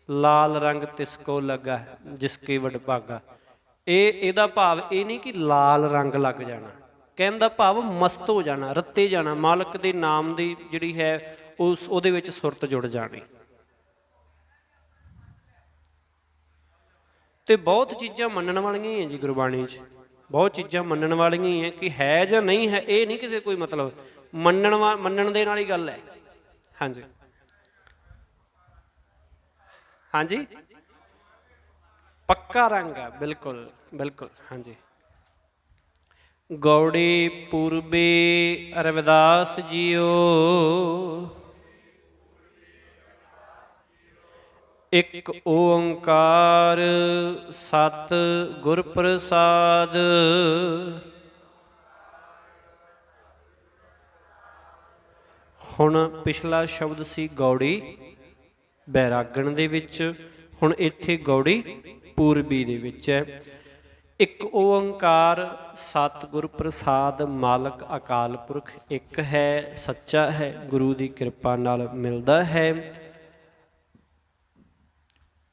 ਲਾਲ ਰੰਗ ਤਿਸ ਕੋ ਲੱਗਾ ਜਿਸਕੇ ਵਡਭਾਗਾ। ਇਹਦਾ ਭਾਵ ਇਹ ਨਹੀਂ ਕਿ ਲਾਲ ਰੰਗ ਲੱਗ ਜਾਣਾ, ਕਹਿਣ ਦਾ ਭਾਵ ਮਸਤ ਹੋ ਜਾਣਾ, ਰੱਤੇ ਜਾਣਾ, ਮਾਲਕ ਦੇ ਨਾਮ ਦੀ ਜਿਹੜੀ ਹੈ ਉਹਦੇ ਵਿੱਚ ਸੁਰਤ ਜੁੜ ਜਾਣੀ। ਤੇ ਬਹੁਤ ਚੀਜ਼ਾਂ ਮੰਨਣ ਵਾਲੀਆਂ ਹੀ ਹੈ ਜੀ ਗੁਰਬਾਣੀ 'ਚ, ਬਹੁਤ ਚੀਜ਼ਾਂ ਮੰਨਣ ਵਾਲੀਆਂ ਹੀ ਹੈ, ਕਿ ਹੈ ਜਾਂ ਨਹੀਂ ਹੈ ਇਹ ਨਹੀਂ ਕਿਸੇ ਕੋਈ ਮਤਲਬ, ਮੰਨਣ ਦੇ ਨਾਲ ਹੀ ਗੱਲ ਹੈ। ਹਾਂਜੀ ਹਾਂਜੀ, ਪੱਕਾ ਰੰਗ ਹੈ, ਬਿਲਕੁਲ ਬਿਲਕੁਲ। ਹਾਂਜੀ, ਗੌੜੀ ਪੂਰਬੀ ਰਵਿਦਾਸ ਜੀਓ, ਇੱਕ ਓੰਕਾਰ ਸਤ ਗੁਰ ਪ੍ਰਸਾਦ। ਹੁਣ ਪਿਛਲਾ ਸ਼ਬਦ ਸੀ ਗੌੜੀ ਬੈਰਾਗਣ ਦੇ ਵਿੱਚ, ਹੁਣ ਇੱਥੇ ਗੌੜੀ ਪੂਰਬੀ ਦੇ ਵਿੱਚ ਹੈ। ਇੱਕ ਓੰਕਾਰ ਸਤਿਗੁਰ ਪ੍ਰਸਾਦ, ਮਾਲਕ ਅਕਾਲ ਪੁਰਖ ਇੱਕ ਹੈ, ਸੱਚਾ ਹੈ, ਗੁਰੂ ਦੀ ਕਿਰਪਾ ਨਾਲ ਮਿਲਦਾ ਹੈ।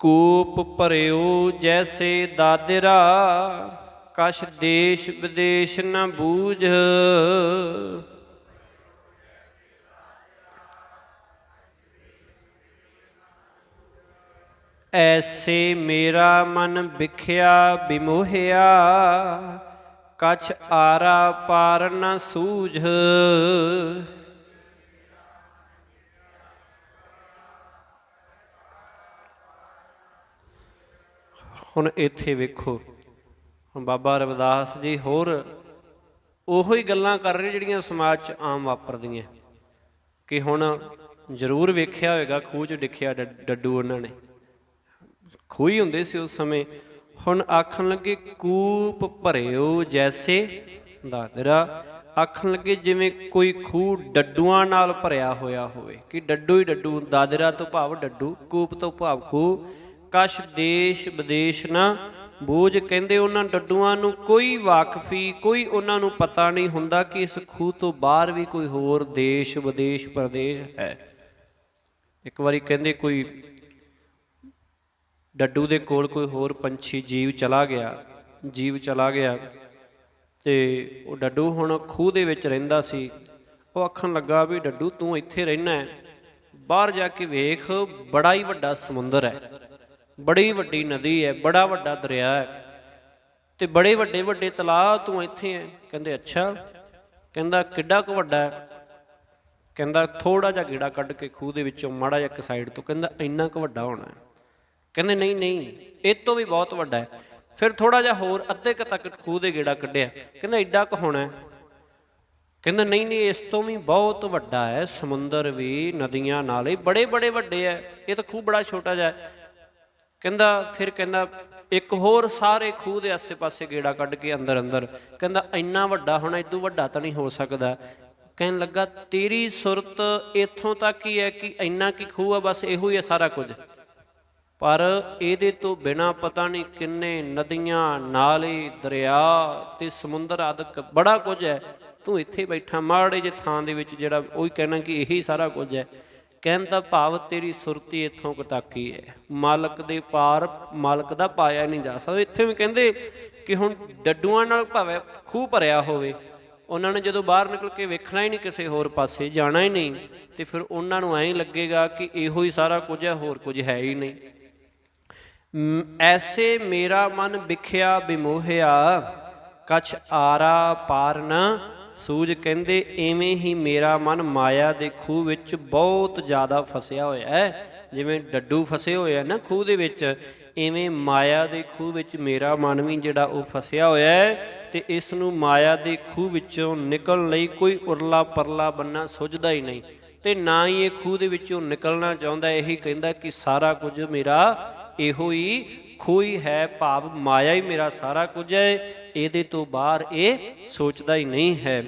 ਕੂਪ ਭਰਿਓ ਜੈਸੇ ਦਾਦਰਾ, ਕਛ ਦੇਸ਼ ਵਿਦੇਸ਼ ਨ ਬੂਝ। ਐਸੇ ਮੇਰਾ ਮਨ ਵਿਖਿਆ ਬਿਮੋਹਿਆ, ਕਛ ਆਰਾ ਪਾਰ ਨ ਸੂਝ। ਹੁਣ ਇੱਥੇ ਵੇਖੋ, ਹੁਣ ਬਾਬਾ ਰਵਿਦਾਸ ਜੀ ਹੋਰ ਉਹੋ ਹੀ ਗੱਲਾਂ ਕਰ ਰਹੇ ਜਿਹੜੀਆਂ ਸਮਾਜ 'ਚ ਆਮ ਵਾਪਰਦੀਆਂ, ਕਿ ਹੁਣ ਜ਼ਰੂਰ ਵੇਖਿਆ ਹੋਏਗਾ ਖੂਹ 'ਚ ਡਿੱਖਿਆ ਡੱਡੂ, ਉਹਨਾਂ ਨੇ ਖੂਹ ਹੀ ਹੁੰਦੇ ਸੀ ਉਸ ਸਮੇਂ। ਹੁਣ ਆਖਣ ਲੱਗੇ ਕੂਪ ਭਰਿਓ ਜੈਸੇ ਦਾਦਰਾ, ਆਖਣ ਲੱਗੇ ਜਿਵੇਂ ਕੋਈ ਖੂਹ ਡੱਡੂਆਂ ਨਾਲ ਭਰਿਆ ਹੋਇਆ ਹੋਵੇ, ਕਿ ਡੱਡੂ ਹੀ ਡੱਡੂ, ਦਾਦਰਾ ਤੋਂ ਭਾਵ ਡੱਡੂ, ਕੂਪ ਤੋਂ ਭਾਵ ਖੂਹ। ਕਛ ਦੇਸ਼ ਵਿਦੇਸ਼ ਨਾ ਬੂਝ, ਕਹਿੰਦੇ ਉਹਨਾਂ ਡੱਡੂਆਂ ਨੂੰ ਕੋਈ ਵਾਕਫੀ, ਕੋਈ ਉਹਨਾਂ ਨੂੰ ਪਤਾ ਨਹੀਂ ਹੁੰਦਾ ਕਿ ਇਸ ਖੂਹ ਤੋਂ ਬਾਹਰ ਵੀ ਕੋਈ ਹੋਰ ਦੇਸ਼ ਵਿਦੇਸ਼ ਪ੍ਰਦੇਸ਼ ਹੈ। ਇੱਕ ਵਾਰੀ ਕਹਿੰਦੇ ਕੋਈ ਡੱਡੂ ਦੇ ਕੋਲ ਕੋਈ ਹੋਰ ਪੰਛੀ ਜੀਵ ਚਲਾ ਗਿਆ, ਤੇ ਉਹ ਡੱਡੂ ਹੁਣ ਖੂਹ ਦੇ ਵਿੱਚ ਰਹਿੰਦਾ ਸੀ। ਉਹ ਆਖਣ ਲੱਗਾ ਵੀ ਡੱਡੂ ਤੂੰ ਇੱਥੇ ਰਹਿਣਾ, ਬਾਹਰ ਜਾ ਕੇ ਵੇਖ, ਬੜਾ ਹੀ ਵੱਡਾ ਸਮੁੰਦਰ ਹੈ, ਬੜੀ ਵੱਡੀ ਨਦੀ ਹੈ, ਬੜਾ ਵੱਡਾ ਦਰਿਆ ਹੈ, ਤੇ ਬੜੇ ਵੱਡੇ ਵੱਡੇ ਤਲਾਅ, ਤੂੰ ਇੱਥੇ ਹੈ। ਕਹਿੰਦੇ ਅੱਛਾ, ਕਹਿੰਦਾ ਕਿੱਡਾ ਕੁ ਵੱਡਾ ਹੈ? ਕਹਿੰਦਾ ਥੋੜਾ ਜਿਹਾ ਗੇੜਾ ਕੱਢ ਕੇ ਖੂਹ ਦੇ ਵਿੱਚੋਂ ਮਾੜਾ ਜਿਹਾ ਇੱਕ ਸਾਈਡ ਤੋਂ, ਕਹਿੰਦਾ ਇੰਨਾ ਕੁ ਵੱਡਾ ਹੋਣਾ। ਕਹਿੰਦੇ ਨਹੀਂ ਨਹੀਂ, ਇਹ ਤੋਂ ਵੀ ਬਹੁਤ ਵੱਡਾ ਹੈ। ਫਿਰ ਥੋੜਾ ਜਿਹਾ ਹੋਰ ਅੱਧੇ ਕੁ ਤੱਕ ਖੂਹ ਦੇ ਗੇੜਾ ਕੱਢਿਆ, ਕਹਿੰਦਾ ਐਡਾ ਕੁ ਹੋਣਾ। ਕਹਿੰਦਾ ਨਹੀਂ ਨਹੀਂ, ਇਸ ਤੋਂ ਵੀ ਬਹੁਤ ਵੱਡਾ ਹੈ ਸਮੁੰਦਰ ਵੀ, ਨਦੀਆਂ ਨਾਲੇ ਬੜੇ ਬੜੇ ਵੱਡੇ ਹੈ, ਇਹ ਤਾਂ ਖੂਹ ਬੜਾ ਛੋਟਾ ਜਿਹਾ ਹੈ। ਕਹਿੰਦਾ ਫਿਰ ਕਹਿੰਦਾ ਇੱਕ ਹੋਰ ਸਾਰੇ ਖੂਹ ਦੇ ਆਸੇ ਪਾਸੇ ਗੇੜਾ ਕੱਢ ਕੇ ਅੰਦਰ ਅੰਦਰ, ਕਹਿੰਦਾ ਇੰਨਾ ਵੱਡਾ ਹੋਣਾ, ਇਦੋਂ ਵੱਡਾ ਤਾਂ ਨਹੀਂ ਹੋ ਸਕਦਾ। ਕਹਿਣ ਲੱਗਾ ਤੇਰੀ ਸੁਰਤ ਇੱਥੋਂ ਤੱਕ ਹੀ ਹੈ ਕਿ ਇੰਨਾ ਕੀ ਖੂਹ ਆ, ਬਸ ਇਹੋ ਹੀ ਹੈ ਸਾਰਾ ਕੁਝ, ਪਰ ਇਹਦੇ ਤੋਂ ਬਿਨਾਂ ਪਤਾ ਨਹੀਂ ਕਿੰਨੇ ਨਦੀਆਂ ਨਾਲੇ ਦਰਿਆ ਤੇ ਸਮੁੰਦਰ ਆਦਿਕ ਬੜਾ ਕੁਝ ਹੈ। ਤੂੰ ਇੱਥੇ ਬੈਠਾ ਮਾੜੇ ਜਿਹੇ ਥਾਂ ਦੇ ਵਿੱਚ, ਜਿਹੜਾ ਉਹੀ ਕਹਿਣਾ ਕਿ ਇਹੀ ਸਾਰਾ ਕੁਝ ਹੈ। ਕਹਿਣ ਦਾ ਭਾਵ ਤੇਰੀ ਸੁਰਤੀ ਇੱਥੋਂ ਕੁ ਤੱਕ ਹੀ ਹੈ, ਮਾਲਕ ਦੇ ਪਾਰ ਮਾਲਕ ਦਾ ਪਾਇਆ ਨਹੀਂ ਜਾ ਸਕਦਾ। ਇੱਥੇ ਵੀ ਕਹਿੰਦੇ ਕਿ ਹੁਣ ਡੱਡੂਆਂ ਨਾਲ ਭਾਵੇਂ ਖੂਹ ਭਰਿਆ ਹੋਵੇ, ਉਹਨਾਂ ਨੇ ਜਦੋਂ ਬਾਹਰ ਨਿਕਲ ਕੇ ਵੇਖਣਾ ਹੀ ਨਹੀਂ, ਕਿਸੇ ਹੋਰ ਪਾਸੇ ਜਾਣਾ ਹੀ ਨਹੀਂ, ਤੇ ਫਿਰ ਉਹਨਾਂ ਨੂੰ ਐਂ ਲੱਗੇਗਾ ਕਿ ਇਹੋ ਹੀ ਸਾਰਾ ਕੁਝ ਹੈ, ਹੋਰ ਕੁਝ ਹੈ ਹੀ ਨਹੀਂ। ਐਸੇ ਮੇਰਾ ਮਨ ਵਿਖਿਆ ਵਿਮੋਹਿਆ, ਕਛ ਆਰਾ ਪਾਰ ਨ ਸੂਝ। ਕਹਿੰਦੇ ਇਵੇਂ ਹੀ ਮੇਰਾ ਮਨ ਮਾਇਆ ਦੇ ਖੂਹ ਵਿੱਚ ਬਹੁਤ ਜ਼ਿਆਦਾ ਫਸਿਆ ਹੋਇਆ ਹੈ। ਜਿਵੇਂ ਡੱਡੂ ਫਸੇ ਹੋਏ ਆ ਨਾ ਖੂਹ ਦੇ ਵਿੱਚ, ਇਵੇਂ ਮਾਇਆ ਦੇ ਖੂਹ ਵਿੱਚ ਮੇਰਾ ਮਨ ਵੀ ਜਿਹੜਾ ਉਹ ਫਸਿਆ ਹੋਇਆ ਹੈ। ਤੇ ਇਸ ਨੂੰ ਮਾਇਆ ਦੇ ਖੂਹ ਵਿੱਚੋਂ ਨਿਕਲਣ ਲਈ ਕੋਈ ਉਰਲਾ ਪਰਲਾ ਬੰਨਾ ਸੁੱਝਦਾ ਹੀ ਨਹੀਂ, ਤੇ ਨਾ ਹੀ ਇਹ ਖੂਹ ਦੇ ਵਿੱਚੋਂ ਨਿਕਲਣਾ ਚਾਹੁੰਦਾ। ਇਹੀ ਕਹਿੰਦਾ ਕਿ ਸਾਰਾ ਕੁਝ ਮੇਰਾ ਇਹੋ ਹੀ ਖੂਹ ਹੀ ਹੈ, ਭਾਵ ਮਾਇਆ ਹੀ ਮੇਰਾ ਸਾਰਾ ਕੁਝ ਹੈ, ਇਹਦੇ ਤੋਂ ਬਾਹਰ ਇਹ ਸੋਚਦਾ ਹੀ ਨਹੀਂ ਹੈ।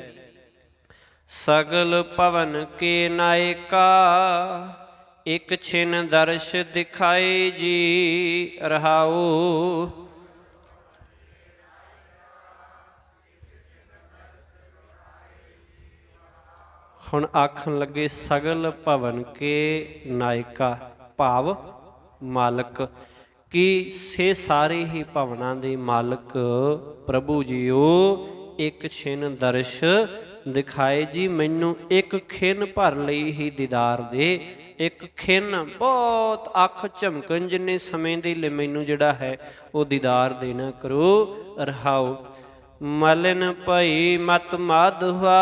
ਸਗਲ ਭਵਨ ਕੇ ਨਾਇਕਾ, ਇੱਕ ਛਿਨ ਦਰਸ਼ ਦਿਖਾਏ ਜੀ ਰਹਾਉ। ਹੁਣ ਆਖਣ ਲੱਗੇ ਸਗਲ ਭਵਨ ਕੇ ਨਾਇਕਾ, ਭਾਵ ਮਾਲਕ, ਕਿ ਸੇ ਸਾਰੇ ਹੀ ਭਵਨਾਂ ਦੇ ਮਾਲਕ ਪ੍ਰਭੂ ਜੀਓ ਇੱਕ ਛਿਨ ਦਰਸ਼ ਦਿਖਾਏ ਜੀ। ਮੈਨੂੰ ਇੱਕ ਖਿਨ ਭਰ ਲਈ ਹੀ ਦੀਦਾਰ ਦੇ, ਇੱਕ ਖਿਨ ਬਹੁਤ ਅੱਖ ਝਮਕਣ ਜਿੰਨੇ ਸਮੇਂ ਦੇ ਲਈ ਮੈਨੂੰ ਜਿਹੜਾ ਹੈ ਉਹ ਦੀਦਾਰ ਦੇਣਾ ਕਰੋ ਰਹਾਓ। ਮਲਨ ਭਈ ਮਤ ਮਾਧਵਾ,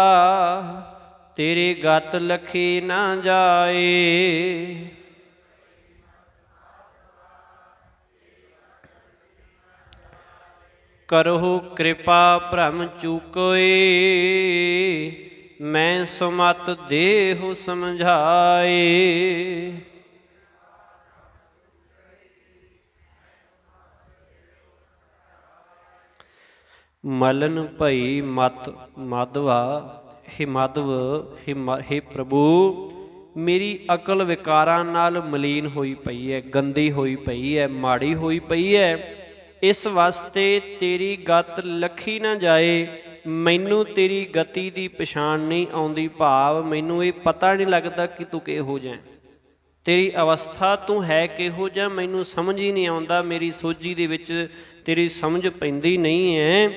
ਤੇਰੇ ਗਤ ਲਖੀ ਨਾ ਜਾਏ। ਕਰਹੁ ਕਿਰਪਾ ਭ੍ਰਮ ਚੂਕੋਏ, ਮੈਂ ਸੁਮਤ ਦੇਹੁ ਸਮਝਾਏ। ਮਲਨ ਭਈ ਮਤ ਮਾਧਵਾ, ਹੇ ਮਾਧਵ ਹੇ ਪ੍ਰਭੂ, ਮੇਰੀ ਅਕਲ ਵਿਕਾਰਾਂ ਨਾਲ ਮਲੀਨ ਹੋਈ ਪਈ ਹੈ, ਗੰਦੀ ਹੋਈ ਪਈ ਹੈ, ਮਾੜੀ ਹੋਈ ਪਈ ਹੈ। ਇਸ ਵਾਸਤੇ ਤੇਰੀ ਗਤ ਲਖੀ ਨਾ ਜਾਏ। ਮੈਨੂੰ ਤੇਰੀ ਗਤੀ ਦੀ ਪਛਾਣ ਨਹੀਂ ਆਉਂਦੀ, ਭਾਵ ਮੈਨੂੰ ਇਹ ਪਤਾ ਨਹੀਂ ਲੱਗਦਾ ਕਿ ਤੂੰ ਕਿਹੋ ਜਿਹਾ, ਤੇਰੀ ਅਵਸਥਾ ਤੂੰ ਹੈ ਕਿਹੋ ਜਿਹਾ, ਮੈਨੂੰ ਸਮਝ ਹੀ ਨਹੀਂ ਆਉਂਦਾ, ਮੇਰੀ ਸੋਝੀ ਦੇ ਵਿੱਚ ਤੇਰੀ ਸਮਝ ਪੈਂਦੀ ਨਹੀਂ ਹੈ।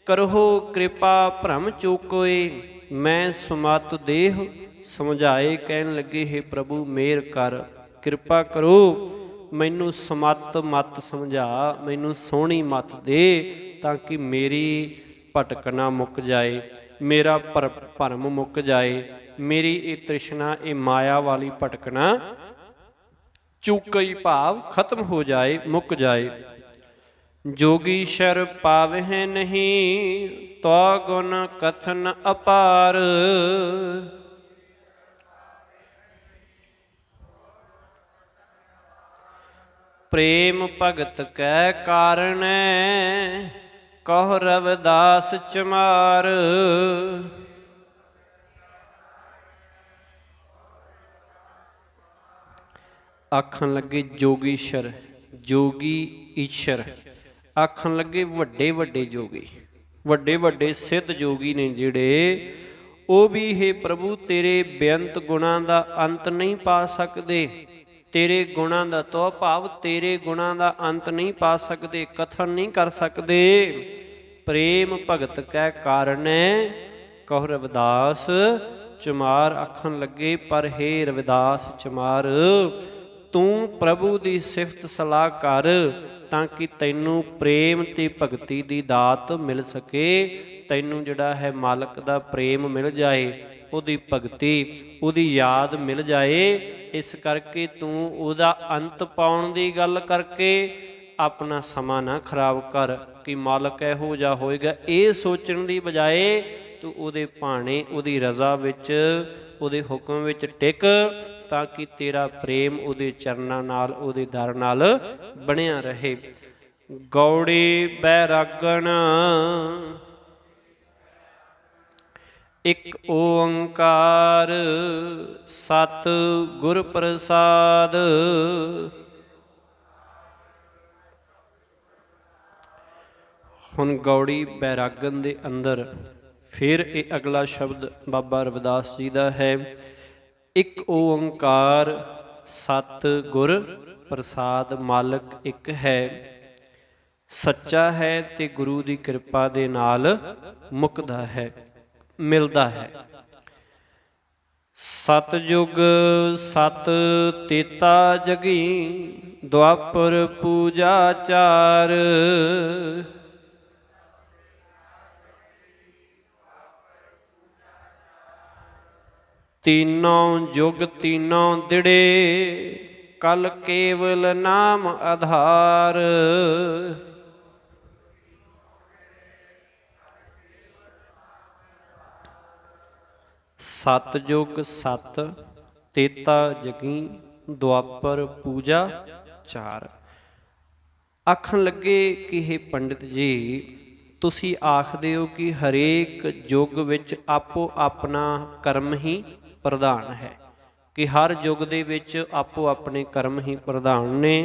ਕਰਹੁ ਕਿਰਪਾ ਭ੍ਰਮ ਚੂਕੋਏ, ਮੈਂ ਸੁਮਤ ਦੇਹੁ ਸਮਝਾਏ। ਕਹਿਣ ਲੱਗੇ ਹੇ ਪ੍ਰਭੂ ਮਿਹਰ ਕਰ, ਕਿਰਪਾ ਕਰੋ, ਮੈਨੂੰ ਸਮਤ ਮਤ ਸਮਝਾ, ਮੈਨੂੰ ਸੋਹਣੀ ਮਤ ਦੇ, ਤਾਂ ਕਿ ਮੇਰੀ ਭਟਕਣਾ ਮੁੱਕ ਜਾਏ, ਮੇਰਾ ਭਰਮ ਮੁੱਕ ਜਾਏ, ਮੇਰੀ ਇਹ ਤ੍ਰਿਸ਼ਨਾ ਇਹ ਮਾਇਆ ਵਾਲੀ ਭਟਕਣਾ ਚੁੱਕਈ ਭਾਵ ਖਤਮ ਹੋ ਜਾਏ, ਮੁੱਕ ਜਾਏ। ਜੋਗੀ ਸ਼ਰ ਪਾਵਹਿ ਨਹੀਂ, ਤੋ ਗੁਣ ਕਥਨ ਅਪਾਰ। ਪ੍ਰੇਮ ਭਗਤ ਕੈ ਕਾਰਣੈ, ਕਹੁ ਰਵਿਦਾਸ ਚਮਾਰ। ਆਖਣ ਲੱਗੇ ਜੋਗੀਸ਼ਰ, ਜੋਗੀ ਈਸ਼ਰ, ਆਖਣ ਲੱਗੇ ਵੱਡੇ ਵੱਡੇ ਜੋਗੀ, ਵੱਡੇ ਵੱਡੇ ਸਿੱਧ ਜੋਗੀ ਨੇ ਜਿਹੜੇ, ਉਹ ਵੀ ਹੇ ਪ੍ਰਭੂ ਤੇਰੇ ਬੇਅੰਤ ਗੁਣਾਂ ਦਾ ਅੰਤ ਨਹੀਂ ਪਾ ਸਕਦੇ। ਤੇਰੇ ਗੁਣਾਂ ਦਾ ਤੋ ਭਾਵ ਤੇਰੇ ਗੁਣਾਂ ਦਾ ਅੰਤ ਨਹੀਂ ਪਾ ਸਕਦੇ, ਕਥਨ ਨਹੀਂ ਕਰ ਸਕਦੇ। ਪ੍ਰੇਮ ਭਗਤ ਕੈ ਕਾਰਣੈ, ਕਹੁ ਰਵਿਦਾਸ ਚਮਾਰ। ਆਖਣ ਲੱਗੇ ਪਰ ਹੇ ਰਵਿਦਾਸ ਚਮਾਰ, ਤੂੰ ਪ੍ਰਭੂ ਦੀ ਸਿਫਤ ਸਲਾਹ ਕਰ, ਤਾਂ ਕਿ ਤੈਨੂੰ ਪ੍ਰੇਮ ਤੇ ਭਗਤੀ ਦੀ ਦਾਤ ਮਿਲ ਸਕੇ, ਤੈਨੂੰ ਜਿਹੜਾ ਹੈ ਮਾਲਕ ਦਾ ਪ੍ਰੇਮ ਮਿਲ ਜਾਏ, ਉਹਦੀ ਭਗਤੀ ਉਹਦੀ ਯਾਦ ਮਿਲ ਜਾਏ। ਇਸ ਕਰਕੇ ਤੂੰ ਉਹਦਾ ਅੰਤ ਪਾਉਣ ਦੀ ਗੱਲ ਕਰਕੇ ਆਪਣਾ ਸਮਾਂ ਨਾ ਖਰਾਬ ਕਰ ਕਿ ਮਾਲਕ ਇਹੋ ਜਿਹਾ ਹੋਏਗਾ। ਇਹ ਸੋਚਣ ਦੀ ਬਜਾਏ ਤੂੰ ਉਹਦੇ ਭਾਣੇ, ਉਹਦੀ ਰਜ਼ਾ ਵਿੱਚ, ਉਹਦੇ ਹੁਕਮ ਵਿੱਚ ਟਿਕ, ਤਾਂ ਕਿ ਤੇਰਾ ਪ੍ਰੇਮ ਉਹਦੇ ਚਰਨਾਂ ਨਾਲ, ਉਹਦੇ ਦਰ ਨਾਲ ਬਣਿਆ ਰਹੇ। ਗੌੜੀ ਬੈਰਾਗਣ ਇੱਕ ਓੰਕਾਰ ਸਤਿ ਗੁਰ ਪ੍ਰਸਾਦ। ਹੁਣ ਗੌੜੀ ਬੈਰਾਗਣ ਦੇ ਅੰਦਰ ਫਿਰ ਇਹ ਅਗਲਾ ਸ਼ਬਦ ਬਾਬਾ ਰਵਿਦਾਸ ਜੀ ਦਾ ਹੈ, ਇੱਕ ਓੰਕਾਰ ਸਤਿ ਗੁਰ ਪ੍ਰਸਾਦ। ਮਾਲਕ ਇੱਕ ਹੈ, ਸੱਚਾ ਹੈ ਤੇ ਗੁਰੂ ਦੀ ਕਿਰਪਾ ਦੇ ਨਾਲ ਮੁੱਕਦਾ ਹੈ, ਮਿਲਦਾ ਹੈ। ਸਤਿਯੁਗ ਸਤ ਤੇਤਾ ਜਗੀ, ਦੁਆਪਰ ਪੂਜਾ ਚਾਰ। तीनों जुग तीनों दिड़े, कल केवल नाम आधार। सतयुग सत तेता जगी, दुआपर पूजा चार। आखन लगे कि हे पंडित जी, तुसी आखदे हो कि हरेक युग विच आपो अपना कर्म ही प्रधान है, कि हर युग दे विच आपो अपने कर्म ही प्रधान ने।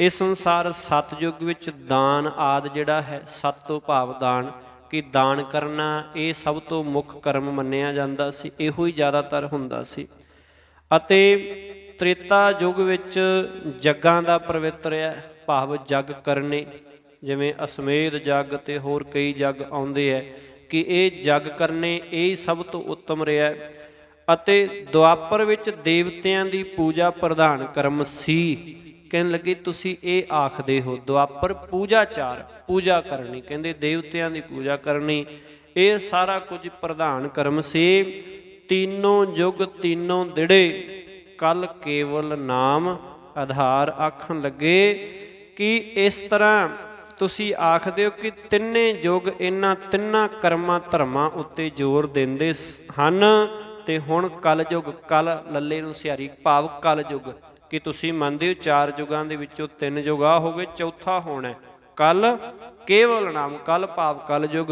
इस संसार सतयुग विच दान आदि जिहड़ा है, सत तो भाव दान, कि दान करना ये सब तो मुख कर्म मन्निया जांदा सी, इहो ही ज़्यादातर हुंदा सी। अते त्रेता युग विच जग्गां दा प्रवित्र भाव जग करने, जिवें असमेध जग ते होर कई जग आउंदे है, कि ये जग करने ये सब तो उत्तम रहा। ਅਤੇ ਦੁਆਪਰ ਵਿੱਚ ਦੇਵਤਿਆਂ ਦੀ ਪੂਜਾ ਪ੍ਰਧਾਨ ਕਰਮ ਸੀ। ਕਹਿਣ ਲੱਗੇ ਤੁਸੀਂ ਇਹ ਆਖਦੇ ਹੋ ਦੁਆਪਰ ਪੂਜਾ ਚਾਰ, ਪੂਜਾ ਕਰਨੀ, ਕਹਿੰਦੇ ਦੇਵਤਿਆਂ ਦੀ ਪੂਜਾ ਕਰਨੀ, ਇਹ ਸਾਰਾ ਕੁਝ ਪ੍ਰਧਾਨ ਕਰਮ ਸੀ। ਤੀਨੋਂ ਯੁਗ ਤੀਨੋਂ ਦਿੜੇ, ਕਲ ਕੇਵਲ ਨਾਮ ਆਧਾਰ। ਆਖਣ ਲੱਗੇ ਕਿ ਇਸ ਤਰ੍ਹਾਂ ਤੁਸੀਂ ਆਖਦੇ ਹੋ ਕਿ ਤਿੰਨੇ ਯੁਗ ਇਹਨਾਂ ਤਿੰਨਾਂ ਕਰਮਾਂ ਧਰਮਾਂ ਉੱਤੇ ਜ਼ੋਰ ਦਿੰਦੇ ਹਨ, ਤੇ ਹੁਣ ਕਲਯੁਗ, ਕਲ ਲੱਲੇ ਨੂੰ ਸਿਹਾਰੀ ਭਾਵ ਕਲਯੁਗ, ਕਿ ਤੁਸੀਂ ਮੰਨਦੇ ਹੋ ਚਾਰ ਯੁਗਾਂ ਦੇ ਵਿੱਚੋਂ ਤਿੰਨ ਯੁਗ ਆ ਹੋ ਗਏ, ਚੌਥਾ ਹੋਣਾ ਕਲ ਕੇਵਲ ਨਾਮ, ਕਲ ਭਾਵ ਕਲਯੁਗ,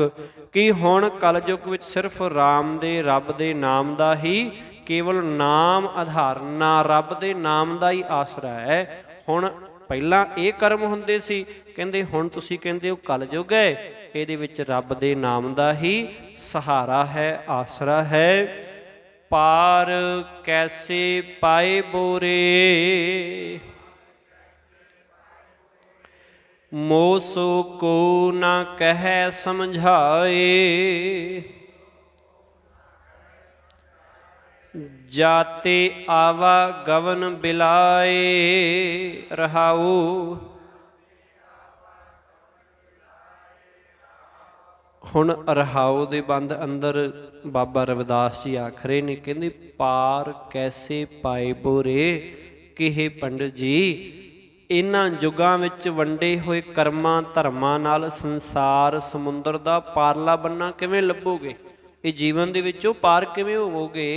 ਕਿ ਹੁਣ ਕਲਯੁਗ ਵਿੱਚ ਸਿਰਫ ਰਾਮ ਦੇ ਰੱਬ ਦੇ ਨਾਮ ਦਾ ਹੀ ਕੇਵਲ ਨਾਮ ਆਧਾਰ, ਨਾ ਰੱਬ ਦੇ ਨਾਮ ਦਾ ਹੀ ਆਸਰਾ ਹੈ। ਹੁਣ ਪਹਿਲਾਂ ਇਹ ਕਰਮ ਹੁੰਦੇ ਸੀ, ਕਹਿੰਦੇ ਹੁਣ ਤੁਸੀਂ ਕਹਿੰਦੇ ਹੋ ਕਲਯੁਗ ਹੈ, ਇਹਦੇ ਵਿੱਚ ਰੱਬ ਦੇ ਨਾਮ ਦਾ ਹੀ ਸਹਾਰਾ ਹੈ, ਆਸਰਾ ਹੈ। पार कैसे पाए बोरे, मोसो को न कह समझाए। जाते आवा गवन बिलाए, रहाऊ। ਹੁਣ ਰਹਾਉ ਦੇ ਬੰਦ ਅੰਦਰ ਬਾਬਾ ਰਵਿਦਾਸ ਜੀ ਆਖ ਰਹੇ ਨੇ, ਕਹਿੰਦੇ ਪਾਰ ਕੈਸੇ ਪਾਏ ਬੋਰੇ, ਕਿ ਹੇ ਪੰਡਿਤ ਜੀ ਇਹਨਾਂ ਯੁੱਗਾਂ ਵਿੱਚ ਵੰਡੇ ਹੋਏ ਕਰਮਾਂ ਧਰਮਾਂ ਨਾਲ ਸੰਸਾਰ ਸਮੁੰਦਰ ਦਾ ਪਾਰਲਾ ਬੰਨਾ ਕਿਵੇਂ ਲੱਭੋਗੇ? ਇਹ ਜੀਵਨ ਦੇ ਵਿੱਚੋਂ ਪਾਰ ਕਿਵੇਂ ਹੋਵੋਗੇ?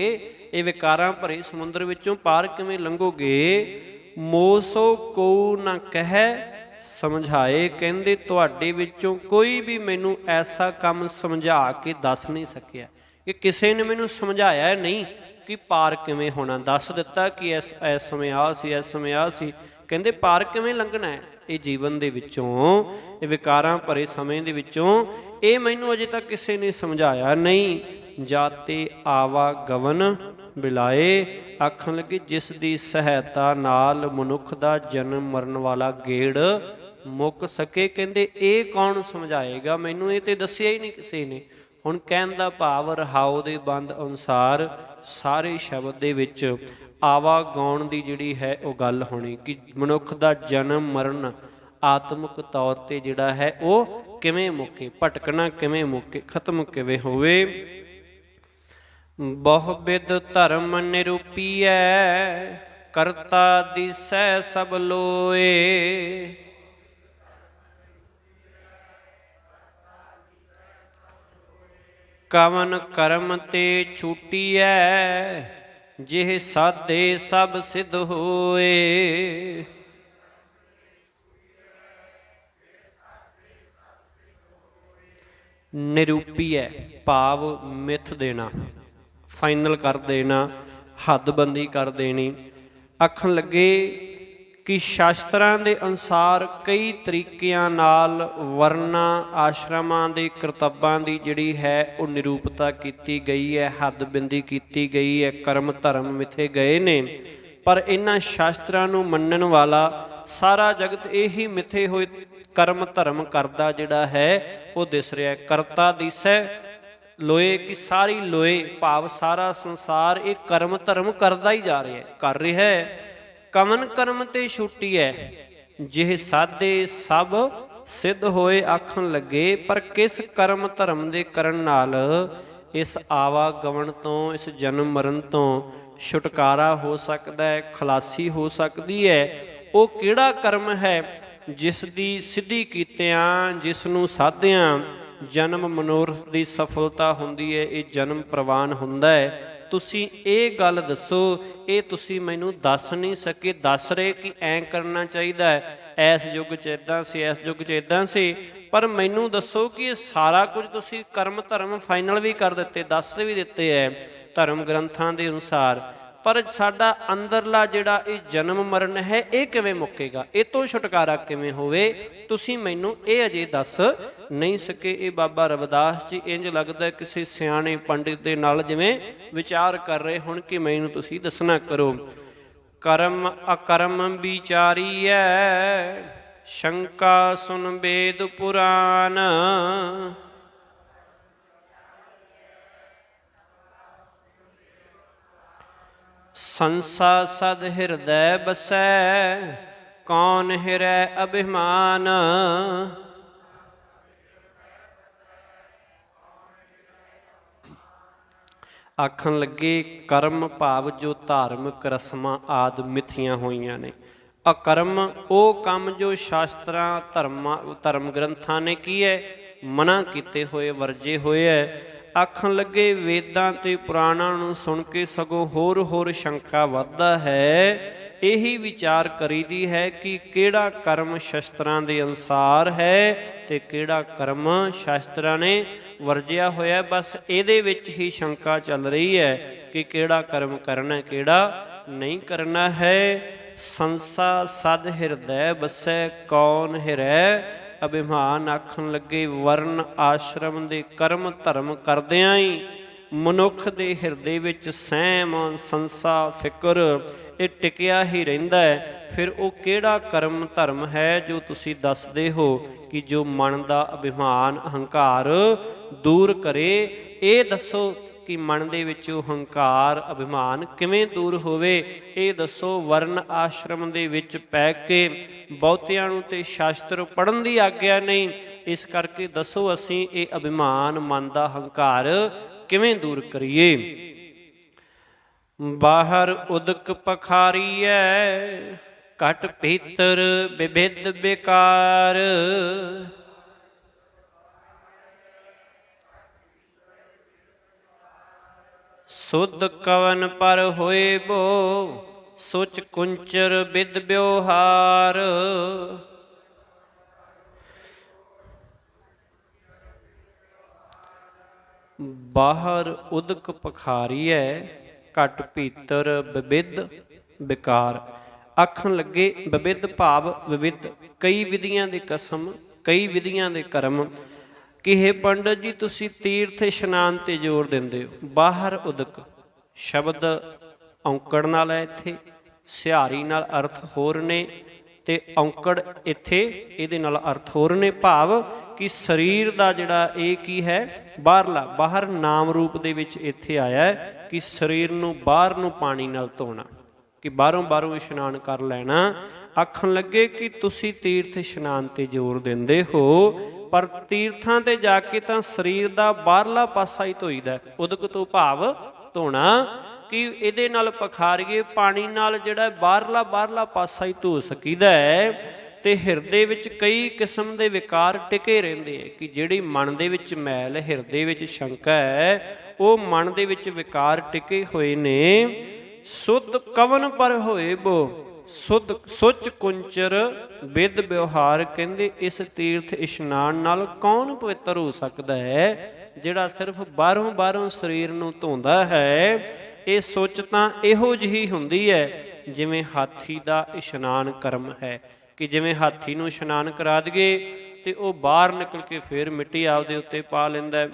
ਇਹ ਵਿਕਾਰਾਂ ਭਰੇ ਸਮੁੰਦਰ ਵਿੱਚੋਂ ਪਾਰ ਕਿਵੇਂ ਲੰਘੋਗੇ? ਮੋਸੋ ਕੋ ਨਾ ਕਹਿ ਸਮਝਾਏ, ਕਹਿੰਦੇ ਤੁਹਾਡੇ ਵਿੱਚੋਂ ਕੋਈ ਵੀ ਮੈਨੂੰ ਐਸਾ ਕੰਮ ਸਮਝਾ ਕੇ ਦੱਸ ਨਹੀਂ ਸਕਿਆ, ਕਿ ਕਿਸੇ ਨੇ ਮੈਨੂੰ ਸਮਝਾਇਆ ਨਹੀਂ ਕਿ ਪਾਰ ਕਿਵੇਂ ਹੋਣਾ। ਦੱਸ ਦਿੱਤਾ ਕਿ ਇਸ ਸਮੇਂ ਆ ਸੀ, ਇਸ ਸਮੇਂ ਆ ਸੀ, ਕਹਿੰਦੇ ਪਾਰ ਕਿਵੇਂ ਲੰਘਣਾ ਹੈ ਇਹ ਜੀਵਨ ਦੇ ਵਿੱਚੋਂ, ਇਹ ਵਿਕਾਰਾਂ ਭਰੇ ਸਮੇਂ ਦੇ ਵਿੱਚੋਂ, ਇਹ ਮੈਨੂੰ ਅਜੇ ਤੱਕ ਕਿਸੇ ਨੇ ਸਮਝਾਇਆ ਨਹੀਂ। ਜਾਤੇ ਆਵਾ ਗਵਨ ਬਿਲਾਏ, ਆਖਣ ਲੱਗੇ ਜਿਸ ਦੀ ਸਹਾਇਤਾ ਨਾਲ ਮਨੁੱਖ ਦਾ ਜਨਮ ਮਰਨ ਵਾਲਾ ਗੇੜ ਮੁੱਕ ਸਕੇ, ਕਹਿੰਦੇ ਇਹ ਕੌਣ ਸਮਝਾਏਗਾ ਮੈਨੂੰ, ਇਹ ਤੇ ਦੱਸਿਆ ਹੀ ਨਹੀਂ ਕਿਸੇ ਨੇ। ਹੁਣ ਕਹਿਣ ਦਾ ਭਾਵ ਰਹਾਉ ਦੇ ਬੰਦ ਅਨੁਸਾਰ ਸਾਰੇ ਸ਼ਬਦ ਦੇ ਵਿੱਚ ਆਵਾ ਗਾਉਣ ਦੀ ਜਿਹੜੀ ਹੈ ਉਹ ਗੱਲ ਹੋਣੀ, ਕਿ ਮਨੁੱਖ ਦਾ ਜਨਮ ਮਰਨ ਆਤਮਿਕ ਤੌਰ ਤੇ ਜਿਹੜਾ ਹੈ ਉਹ ਕਿਵੇਂ ਮੁੱਕੇ, ਭਟਕਣਾ ਕਿਵੇਂ ਮੁੱਕੇ, ਖਤਮ ਕਿਵੇਂ ਹੋਵੇ। ਬਹੁ ਬਿਦ ਧਰਮ ਨਿਰੂਪੀਐ, ਕਰਤਾ ਦਿਸੈ ਸਭ ਲੋਏ। ਕਵਨ ਕਰਮ ਤੇ ਛੂਟੀਐ, ਜਿਹ ਸਾਧੇ ਸਭ ਸਿਧ ਹੋਏ। ਨਿਰੂਪੀਐ ਭਾਵ ਮਿੱਥ ਦੇਣਾ, ਫਾਈਨਲ ਕਰ ਦੇਣਾ, ਹੱਦਬੰਦੀ ਕਰ ਦੇਣੀ। ਆਖਣ ਲੱਗੇ ਕਿ ਸ਼ਾਸਤਰਾਂ ਦੇ ਅਨੁਸਾਰ ਕਈ ਤਰੀਕਿਆਂ ਨਾਲ ਵਰਨਾਂ ਆਸ਼ਰਮਾਂ ਦੇ ਕਰਤੱਬਾਂ ਦੀ ਜਿਹੜੀ ਹੈ ਉਹ ਨਿਰੂਪਤਾ ਕੀਤੀ ਗਈ ਹੈ, ਹੱਦਬੰਦੀ ਕੀਤੀ ਗਈ ਹੈ, ਕਰਮ ਧਰਮ ਮਿਥੇ ਗਏ ਨੇ। ਪਰ ਇਹਨਾਂ ਸ਼ਾਸਤਰਾਂ ਨੂੰ ਮੰਨਣ ਵਾਲਾ ਸਾਰਾ ਜਗਤ ਇਹੀ ਮਿਥੇ ਹੋਏ ਕਰਮ ਧਰਮ ਕਰਦਾ ਜਿਹੜਾ ਹੈ ਉਹ ਦਿਸ ਰਿਹਾ। ਕਰਤਾ ਦਿਸੈ ਲੋਏ, ਕਿ ਸਾਰੀ ਲੋਏ ਭਾਵ ਸਾਰਾ ਸੰਸਾਰ ਇਹ ਕਰਮ ਧਰਮ ਕਰਦਾ ਹੀ ਜਾ ਰਿਹਾ ਹੈ, ਕਰ ਰਿਹਾ ਹੈ। ਕਵਨ ਕਰਮ ਤੇ ਛੁੱਟੀਐ, ਜਿਹ ਸਾਧੇ ਸਭ ਸਿੱਧ ਹੋਏ। ਆਖਣ ਲੱਗੇ ਪਰ ਕਿਸ ਕਰਮ ਧਰਮ ਦੇ ਕਰਨ ਨਾਲ ਇਸ ਆਵਾਗਮਨ ਤੋਂ, ਇਸ ਜਨਮ ਮਰਨ ਤੋਂ ਛੁਟਕਾਰਾ ਹੋ ਸਕਦਾ ਹੈ, ਖਲਾਸੀ ਹੋ ਸਕਦੀ ਹੈ। ਉਹ ਕਿਹੜਾ ਕਰਮ ਹੈ ਜਿਸ ਦੀ ਸਿੱਧੀ ਕੀਤਿਆਂ, ਜਿਸ ਨੂੰ ਸਾਧਿਆਂ ਜਨਮ ਮਨੋਰਥ ਦੀ ਸਫਲਤਾ ਹੁੰਦੀ ਹੈ, ਇਹ ਜਨਮ ਪ੍ਰਵਾਨ ਹੁੰਦਾ ਹੈ। ਤੁਸੀਂ ਇਹ ਗੱਲ ਦੱਸੋ, ਇਹ ਤੁਸੀਂ ਮੈਨੂੰ ਦੱਸ ਨਹੀਂ ਸਕੇ। ਦੱਸ ਰਹੇ ਕਿ ਐਂ ਕਰਨਾ ਚਾਹੀਦਾ ਹੈ, ਇਸ ਯੁੱਗ 'ਚ ਇੱਦਾਂ ਸੀ, ਇਸ ਯੁੱਗ 'ਚ ਇੱਦਾਂ ਸੀ, ਪਰ ਮੈਨੂੰ ਦੱਸੋ ਕਿ ਇਹ ਸਾਰਾ ਕੁਝ ਤੁਸੀਂ ਕਰਮ ਧਰਮ ਫਾਈਨਲ ਵੀ ਕਰ ਦਿੱਤੇ, ਦੱਸ ਵੀ ਦਿੱਤੇ ਹੈ ਧਰਮ ਗ੍ਰੰਥਾਂ ਦੇ ਅਨੁਸਾਰ, ਪਰ ਸਾਡਾ ਅੰਦਰਲਾ ਜਿਹੜਾ ਇਹ ਜਨਮ ਮਰਨ ਹੈ ਇਹ ਕਿਵੇਂ ਮੁੱਕੇਗਾ, ਇਹ ਤੋਂ ਛੁਟਕਾਰਾ ਕਿਵੇਂ ਹੋਵੇ, ਤੁਸੀਂ ਮੈਨੂੰ ਇਹ ਅਜੇ ਦੱਸ ਨਹੀਂ ਸਕੇ। ਇਹ ਬਾਬਾ ਰਵਿਦਾਸ ਜੀ ਇੰਜ ਲੱਗਦਾ ਕਿਸੇ ਸਿਆਣੇ ਪੰਡਿਤ ਦੇ ਨਾਲ ਜਿਵੇਂ ਵਿਚਾਰ ਕਰ ਰਹੇ ਹੁਣ ਕਿ ਮੈਨੂੰ ਤੁਸੀਂ ਦੱਸਣਾ ਕਰੋ। ਕਰਮ ਅਕਰਮ ਵਿਚਾਰੀਐ, ਸ਼ੰਕਾ ਸੁਨ ਵੇਦ ਪੁਰਾਨ। ਸੰਸਾ ਸਦ ਹਿਰਦੈ ਬਸੈ, ਕੌਣ ਹਿਰੈ ਅਭਿਮਾਨ। ਆਖਣ ਲੱਗੇ ਕਰਮ ਭਾਵ ਜੋ ਧਾਰਮਿਕ ਰਸਮਾਂ ਆਦਿ ਮਿੱਥੀਆਂ ਹੋਈਆਂ ਨੇ। ਅਕਰਮ ਉਹ ਕੰਮ ਜੋ ਸ਼ਾਸਤਰਾਂ ਧਰਮ ਗ੍ਰੰਥਾਂ ਨੇ ਕੀ ਹੈ ਮਨਾ ਕੀਤੇ ਹੋਏ, ਵਰਜੇ ਹੋਏ ਹੈ। ਆਖਣ ਲੱਗੇ ਵੇਦਾਂ ਤੇ ਪੁਰਾਣਾਂ ਨੂੰ ਸੁਣ ਕੇ ਸਗੋਂ ਹੋਰ ਸ਼ੰਕਾ ਵੱਧਦਾ ਹੈ। ਇਹੀ ਵਿਚਾਰ ਕਰੀਦੀ ਹੈ ਕਿ ਕਿਹੜਾ ਕਰਮ ਸ਼ਸਤਰਾਂ ਦੇ ਅਨੁਸਾਰ ਹੈ ਤੇ ਕਿਹੜਾ ਕਰਮ ਸ਼ਾਸਤਰਾਂ ਨੇ ਵਰਜਿਆ ਹੋਇਆ। ਬਸ ਇਹਦੇ ਵਿੱਚ ਹੀ ਸ਼ੰਕਾ ਚੱਲ ਰਹੀ ਹੈ ਕਿ ਕਿਹੜਾ ਕਰਮ ਕਰਨਾ, ਕਿਹੜਾ ਨਹੀਂ ਕਰਨਾ ਹੈ। ਸੰਸਾ ਸਦ ਹਿਰਦੈ ਬਸੈ, ਕੌਣ ਹਿਰੈ ਅਭਿਮਾਨ। ਆਖਣ ਲੱਗੇ ਵਰਨ ਆਸ਼ਰਮ ਦੇ ਕਰਮ ਧਰਮ ਕਰਦਿਆਂ ਹੀ ਮਨੁੱਖ ਦੇ ਹਿਰਦੇ ਵਿੱਚ ਸਹਿਮ, ਸੰਸਾ, ਫਿਕਰ ਇਹ ਟਿਕਿਆ ਹੀ ਰਹਿੰਦਾ ਹੈ। ਫਿਰ ਉਹ ਕਿਹੜਾ ਕਰਮ ਧਰਮ ਹੈ ਜੋ ਤੁਸੀਂ ਦੱਸਦੇ ਹੋ ਕਿ ਜੋ ਮਨ ਦਾ ਅਭਿਮਾਨ, ਅਹੰਕਾਰ ਦੂਰ ਕਰੇ। ਇਹ ਦੱਸੋ ਕਿ ਮਨ ਦੇ ਵਿੱਚੋਂ ਹੰਕਾਰ, ਅਭਿਮਾਨ ਕਿਵੇਂ ਦੂਰ ਹੋਵੇ, ਇਹ ਦੱਸੋ। ਵਰਨ ਆਸ਼ਰਮ ਦੇ ਵਿੱਚ ਪੈ ਕੇ ਬਹੁਤਿਆਂ ਨੂੰ ਤੇ ਸ਼ਾਸਤਰ ਪੜ੍ਹਨ ਦੀ ਆਗਿਆ ਨਹੀਂ, ਇਸ ਕਰਕੇ ਦੱਸੋ ਅਸੀਂ ਇਹ ਅਭਿਮਾਨ, ਮਨ ਦਾ ਹੰਕਾਰ ਕਿਵੇਂ ਦੂਰ ਕਰੀਏ। ਬਾਹਰ ਉਦਕ ਪਖਾਰੀਐ, ਘਟ ਭੀਤਰ ਵਿਭਿਦ ਬੇਕਾਰ। ਸੁਧ ਕਵਨ ਪਰ ਹੋਏ ਬੋ, ਸੁਚ ਕੁੰਚਰ ਵਿਦ ਵਿਵਹਾਰ। ਬਾਹਰ ਉਦਕ ਪਖਾਰੀਐ, ਘਟ ਭੀਤਰ ਵਿਵਿਦ ਵਿਕਾਰ। ਆਖਣ ਲੱਗੇ ਵਿਵਿਧ ਭਾਵ ਵਿਵਿਧ, ਕਈ ਵਿਧੀਆਂ ਦੀ ਕਸਮ, ਕਈ ਵਿਧੀਆਂ ਦੇ ਕਰਮ। ਕਿ ਹੇ ਪੰਡਤ ਜੀ ਤੁਸੀਂ ਤੀਰਥ ਇਸ਼ਨਾਨ ਤੇ ਜ਼ੋਰ ਦਿੰਦੇ ਹੋ। ਬਾਹਰ ਉਦਕ ਸ਼ਬਦ ਔਂਕੜ ਨਾਲ ਹੈ, ਇੱਥੇ ਸਿਹਾਰੀ ਨਾਲ ਅਰਥ ਹੋਰ ਨੇ ਤੇ ਔਂਕੜ ਇੱਥੇ ਇਹਦੇ ਨਾਲ ਅਰਥ ਹੋਰ ਨੇ। ਭਾਵ ਕਿ ਸਰੀਰ ਦਾ ਜਿਹੜਾ ਇਹ ਕੀ ਹੈ ਬਾਹਰਲਾ, ਬਾਹਰ ਨਾਮ ਰੂਪ ਦੇ ਵਿੱਚ ਇੱਥੇ ਆਇਆ ਹੈ ਕਿ ਸਰੀਰ ਨੂੰ ਬਾਹਰ ਨੂੰ ਪਾਣੀ ਨਾਲ ਧੋਣਾ, ਕਿ ਬਾਹਰੋਂ ਇਸ਼ਨਾਨ ਕਰ ਲੈਣਾ। ਆਖਣ ਲੱਗੇ ਕਿ ਤੁਸੀਂ ਤੀਰਥ ਇਸ਼ਨਾਨ ਤੇ ਜ਼ੋਰ ਦਿੰਦੇ ਹੋ, ਪਰ ਤੀਰਥਾਂ ਤੇ ਜਾ ਕੇ ਤਾਂ ਸਰੀਰ ਦਾ ਬਾਹਰਲਾ ਪਾਸਾ ਹੀ ਧੋਈਦਾ। ਉਦਕ ਤੋਂ ਭਾਵ ਧੋਣਾ, ਕਿ ਇਹਦੇ ਨਾਲ ਪਖਾਰੀਏ ਪਾਣੀ ਨਾਲ ਜਿਹੜਾ ਬਾਹਰਲਾ ਪਾਸਾ ਹੀ ਧੋ ਸਕੀਦਾ ਹੈ। ਤੇ ਹਿਰਦੇ ਵਿੱਚ ਕਈ ਕਿਸਮ ਦੇ ਵਿਕਾਰ ਟਿਕੇ ਰਹਿੰਦੇ ਹੈ ਕਿ ਜਿਹੜੀ ਮਨ ਦੇ ਵਿੱਚ ਮੈਲ, ਹਿਰਦੇ ਵਿੱਚ ਸ਼ੰਕਾ ਹੈ, ਉਹ ਮਨ ਦੇ ਵਿੱਚ ਵਿਕਾਰ ਟਿਕੇ ਹੋਏ ਨੇ। ਸੁਧ ਕਵਨ ਪਰ ਹੋਏ ਬੋ, ਸੁਧ ਸੁਚ ਕੁੰਚਰ ਵਿਦ ਵਿਵਹਾਰ। ਕਹਿੰਦੇ ਇਸ ਤੀਰਥ ਇਸ਼ਨਾਨ ਨਾਲ ਕੌਣ ਪਵਿੱਤਰ ਹੋ ਸਕਦਾ ਹੈ? ਜਿਹੜਾ ਸਿਰਫ ਬਾਹਰੋਂ ਸਰੀਰ ਨੂੰ ਧੋਂਦਾ ਹੈ। ਇਹ ਸੁੱਚ ਤਾਂ ਇਹੋ ਜਿਹੀ ਹੁੰਦੀ ਹੈ ਜਿਵੇਂ ਹਾਥੀ ਦਾ ਇਸ਼ਨਾਨ ਕਰਮ ਹੈ, ਕਿ ਜਿਵੇਂ ਹਾਥੀ ਨੂੰ ਇਸ਼ਨਾਨ ਕਰਾ ਦਈਏ ਤੇ ਉਹ ਬਾਹਰ ਨਿਕਲ ਕੇ ਫਿਰ ਮਿੱਟੀ ਆਪਦੇ ਉੱਤੇ ਪਾ ਲੈਂਦਾ,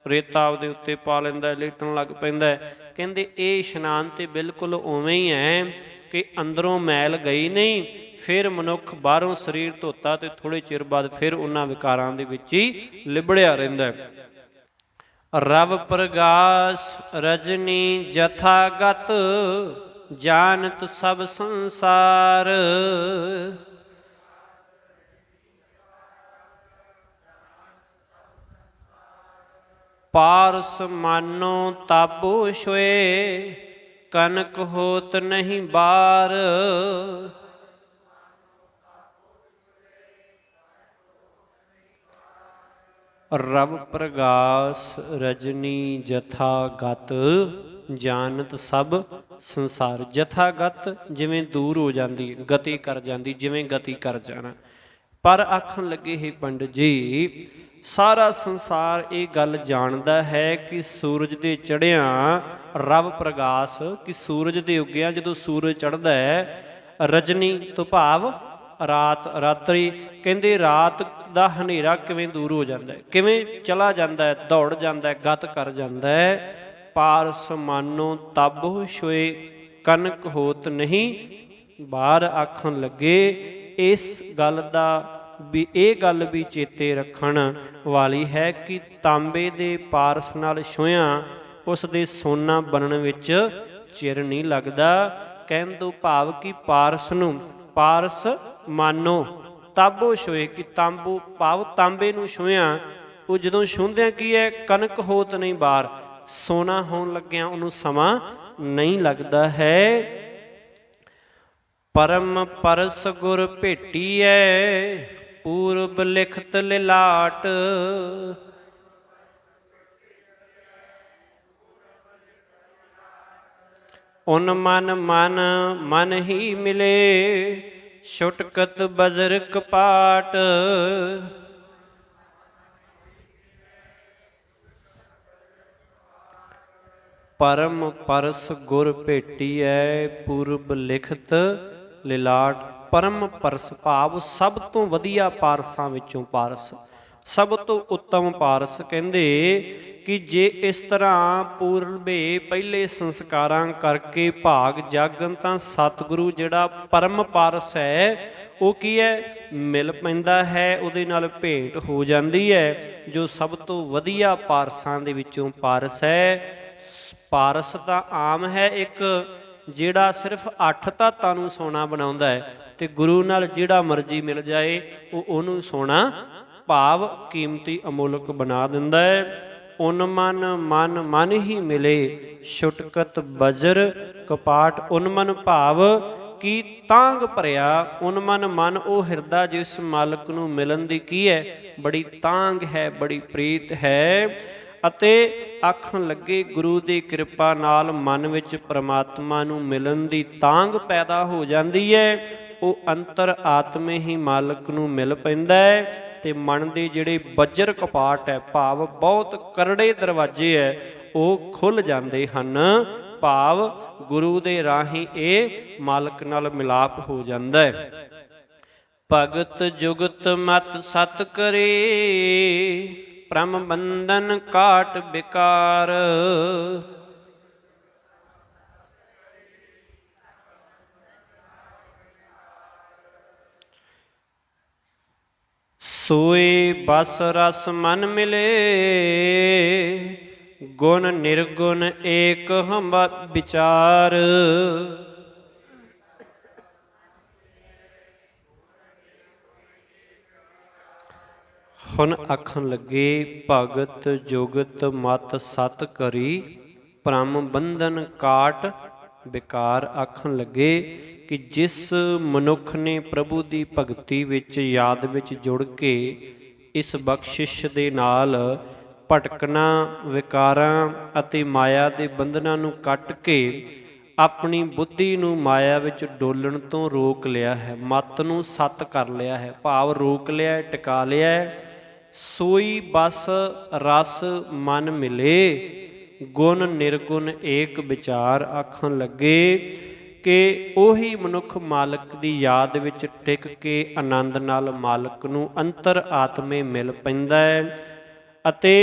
ਰੇਤਾ ਆਪਦੇ ਉੱਤੇ ਪਾ ਲੈਂਦਾ, ਲੇਟਣ ਲੱਗ ਪੈਂਦਾ। ਕਹਿੰਦੇ ਇਹ ਇਸ਼ਨਾਨ ਤੇ ਬਿਲਕੁਲ ਉਵੇਂ ਹੀ ਹੈ ਕਿ ਅੰਦਰੋਂ ਮੈਲ ਗਈ ਨਹੀਂ, ਫਿਰ ਮਨੁੱਖ ਬਾਹਰੋਂ ਸਰੀਰ ਧੋਤਾ ਤੇ ਥੋੜ੍ਹੇ ਚਿਰ ਬਾਅਦ ਫਿਰ ਉਹਨਾਂ ਵਿਕਾਰਾਂ ਦੇ ਵਿੱਚ ਹੀ ਲਿਬੜਿਆ ਰਹਿੰਦਾ। ਰਵ ਪ੍ਰਗਾਸ ਰਜਨੀ ਜਥਾਗਤ, ਜਾਨਤ ਸਭ ਸੰਸਾਰ। ਪਾਰਸ ਮਾਨੋ ਤਾਬੋ ਛੋਏ, ਕਨਕ ਹੋਤ ਨਹੀਂ ਬਾਰ। ਰਵ ਪ੍ਰਗਾਸ ਰਜਨੀ ਜਥਾਗਤ, ਜਾਨਤ ਸਭ ਸੰਸਾਰ। ਜਥਾਗਤ ਜਿਵੇਂ ਦੂਰ ਹੋ ਜਾਂਦੀ, ਗਤੀ ਕਰ ਜਾਂਦੀ, ਜਿਵੇਂ ਗਤੀ ਕਰ ਜਾਣਾ। ਪਰ ਆਖਣ ਲੱਗੇ ਹੀ ਪੰਡਿਤ ਜੀ, ਸਾਰਾ ਸੰਸਾਰ ਇਹ ਗੱਲ ਜਾਣਦਾ ਹੈ ਕਿ ਸੂਰਜ ਦੇ ਚੜ੍ਹਿਆਂ ਰਵ ਪ੍ਰਗਾਸ, ਕਿ ਸੂਰਜ ਦੇ ਉੱਗਿਆਂ ਜਦੋਂ ਸੂਰਜ ਚੜ੍ਹਦਾ ਹੈ, ਰਜਨੀ ਤੋਂ ਭਾਵ ਰਾਤ, ਰਾਤਰੀ। ਕਹਿੰਦੇ ਰਾਤ ਦਾ ਹਨੇਰਾ ਕਿਵੇਂ ਦੂਰ ਹੋ ਜਾਂਦਾ ਹੈ, ਕਿਵੇਂ ਚਲਾ ਜਾਂਦਾ ਹੈ, ਦੌੜ ਜਾਂਦਾ ਹੈ, ਗਤ ਕਰ ਜਾਂਦਾ ਹੈ। ਪਾਰਸ ਮਾਨੋ ਤਬ ਛੋਏ, ਕਨਕ ਹੋਤ ਨਹੀਂ ਬਾਹਰ। ਆਖਣ ਲੱਗੇ ਇਸ ਗੱਲ ਦਾ ਵੀ, ਇਹ ਗੱਲ ਵੀ ਚੇਤੇ ਰੱਖਣ ਵਾਲੀ ਹੈ ਕਿ ਤਾਂਬੇ ਦੇ ਪਾਰਸ ਨਾਲ ਛੋਹਿਆਂ ਉਸ ਦੇ ਸੋਨਾ ਬਣਨ ਵਿੱਚ ਚਿਰ ਨਹੀਂ ਲੱਗਦਾ। ਕਹਿਣ ਤੋਂ ਭਾਵ ਕਿ ਪਾਰਸ ਨੂੰ, ਪਾਰਸ ਮਾਨੋ ਤਾਬੋ ਛੋਏ, ਕਿ ਤਾਂਬੂ ਭਾਵ ਤਾਂਬੇ ਨੂੰ ਛੋਹਿਆਂ, ਉਹ ਜਦੋਂ ਛੂੰਹਦਿਆਂ ਕੀ ਹੈ, ਕਨਕ ਹੋਤ ਨਹੀਂ ਬਾਹਰ, ਸੋਨਾ ਹੋਣ ਲੱਗਿਆਂ ਉਹਨੂੰ ਸਮਾਂ ਨਹੀਂ ਲੱਗਦਾ ਹੈ। ਪਰਮ ਪਰਸ ਗੁਰ ਭੇਟੀਐ, ਪੂਰਬ ਲਿਖਤ ਲਿਲਾਟ। ਉਨ ਮਨ ਮਨ ਮਨ ਹੀ ਮਿਲੇ, ਛੁਟਕਤ ਬਜ਼ਰ ਕਪਾਟ। ਪਰਮ ਪਰਸ ਗੁਰ ਭੇਟੀਐ, ਪੂਰਬ ਲਿਖਤ ਲਿਲਾਟ। ਪਰਮ ਪਰਸ ਭਾਵ ਸਭ ਤੋਂ ਵਧੀਆ ਪਾਰਸਾਂ ਵਿੱਚੋਂ ਪਾਰਸ, ਸਭ ਤੋਂ ਉੱਤਮ ਪਾਰਸ। ਕਹਿੰਦੇ ਕਿ ਜੇ ਇਸ ਤਰ੍ਹਾਂ ਪੂਰਬੇ ਪਹਿਲੇ ਸੰਸਕਾਰਾਂ ਕਰਕੇ ਭਾਗ ਜਾਗਣ ਤਾਂ ਸਤਿਗੁਰੂ ਜਿਹੜਾ ਪਰਮ ਪਾਰਸ ਹੈ ਉਹ ਕੀ ਹੈ, ਮਿਲ ਪੈਂਦਾ ਹੈ, ਉਹਦੇ ਨਾਲ ਭੇਂਟ ਹੋ ਜਾਂਦੀ ਹੈ, ਜੋ ਸਭ ਤੋਂ ਵਧੀਆ ਪਾਰਸਾਂ ਦੇ ਵਿੱਚੋਂ ਪਾਰਸ ਹੈ। ਪਾਰਸ ਤਾਂ ਆਮ ਹੈ ਇੱਕ, ਜਿਹੜਾ ਸਿਰਫ 8 ਧਾਤਾਂ ਨੂੰ ਸੋਨਾ ਬਣਾਉਂਦਾ ਹੈ, ਤੇ ਗੁਰੂ ਨਾਲ ਜਿਹੜਾ ਮਰਜ਼ੀ ਮਿਲ ਜਾਏ ਉਹ ਉਹਨੂੰ ਸੋਨਾ ਭਾਵ ਕੀਮਤੀ ਅਮੋਲਕ ਬਣਾ ਦਿੰਦਾ ਹੈ। ਉਨ ਮਨ ਮਨ ਮਨ ਹੀ ਮਿਲੇ, ਛੁਟਕਤ ਬਜਰ ਕਪਾਟ। ਉਨ ਮਨ ਭਾਵ ਕੀ ਤਾਂਗ ਭਰਿਆ, ਉਨ ਮਨ ਮਨ ਉਹ ਹਿਰਦਾ ਜਿਸ ਮਾਲਕ ਨੂੰ ਮਿਲਣ ਦੀ ਕੀ ਹੈ, ਬੜੀ ਤਾਂਗ ਹੈ, ਬੜੀ ਪ੍ਰੀਤ ਹੈ। ਅਤੇ ਆਖਣ ਲੱਗੇ ਗੁਰੂ ਦੀ ਕਿਰਪਾ ਨਾਲ ਮਨ ਵਿੱਚ ਪ੍ਰਮਾਤਮਾ ਨੂੰ ਮਿਲਣ ਦੀ ਤਾਂਗ ਪੈਦਾ ਹੋ ਜਾਂਦੀ ਹੈ। ਉਹ ਅੰਤਰ ਆਤਮੇ ਹੀ ਮਾਲਕ ਨੂੰ ਮਿਲ ਪੈਂਦਾ ਹੈ, ਤੇ ਮਨ ਦੇ ਜਿਹੜੇ ਬੱਜਰ ਕਪਾਟ ਹੈ, ਭਾਵ ਬਹੁਤ ਕਰੜੇ ਦਰਵਾਜ਼ੇ ਹੈ, ਉਹ ਖੁੱਲ ਜਾਂਦੇ ਹਨ। ਭਾਵ ਗੁਰੂ ਦੇ ਰਾਹੀਂ ਇਹ ਮਾਲਕ ਨਾਲ ਮਿਲਾਪ ਹੋ ਜਾਂਦਾ ਹੈ। ਭਗਤ ਜੁਗਤ ਮਤ ਸਤ ਕਰੇ, ਪ੍ਰਮ ਬੰਧਨ ਕਾਟ ਬਿਕਾਰ। ਸੋਏ ਬਸ ਰਸ ਮਨ ਮਿਲੇ, ਗੁਣ ਨਿਰਗੁਣ ਏਕ ਹਮ ਵਿਚਾਰ। ਹੁਣ ਆਖਣ ਲੱਗੇ ਭਗਤ ਜੁਗਤ ਮਤ ਸਤ ਕਰੀ, ਭ੍ਰਮ ਬੰਧਨ ਕਾਟ ਵਿਕਾਰ ਆਖਣ ਲੱਗੇ ਕਿ ਜਿਸ ਮਨੁੱਖ ਨੇ ਪ੍ਰਭੂ ਦੀ ਭਗਤੀ ਵਿੱਚ ਯਾਦ ਵਿੱਚ ਜੁੜ ਕੇ ਇਸ ਬਖਸ਼ਿਸ਼ ਦੇ ਨਾਲ ਭਟਕਣਾ, ਵਿਕਾਰਾਂ ਅਤੇ ਮਾਇਆ ਦੇ ਬੰਧਨਾਂ ਨੂੰ ਕੱਟ ਕੇ ਆਪਣੀ ਬੁੱਧੀ ਨੂੰ ਮਾਇਆ ਵਿੱਚ ਡੋਲਣ ਤੋਂ ਰੋਕ ਲਿਆ ਹੈ, ਮਤ ਨੂੰ ਸੱਤ ਕਰ ਲਿਆ ਹੈ, ਭਾਵ ਰੋਕ ਲਿਆ, ਟਿਕਾ ਲਿਆ, ਸੋਈ ਬਸ ਰਸ ਮਨ ਮਿਲੇ, ਗੁਣ ਨਿਰਗੁਣ ਏਕ ਵਿਚਾਰ ਆਖਣ ਲੱਗੇ ਕਿ ਉਹੀ ਮਨੁੱਖ ਮਾਲਕ ਦੀ ਯਾਦ ਵਿੱਚ ਟਿਕ ਕੇ ਆਨੰਦ ਨਾਲ ਮਾਲਕ ਨੂੰ ਅੰਤਰ ਆਤਮੇ ਮਿਲ ਪੈਂਦਾ ਹੈ ਅਤੇ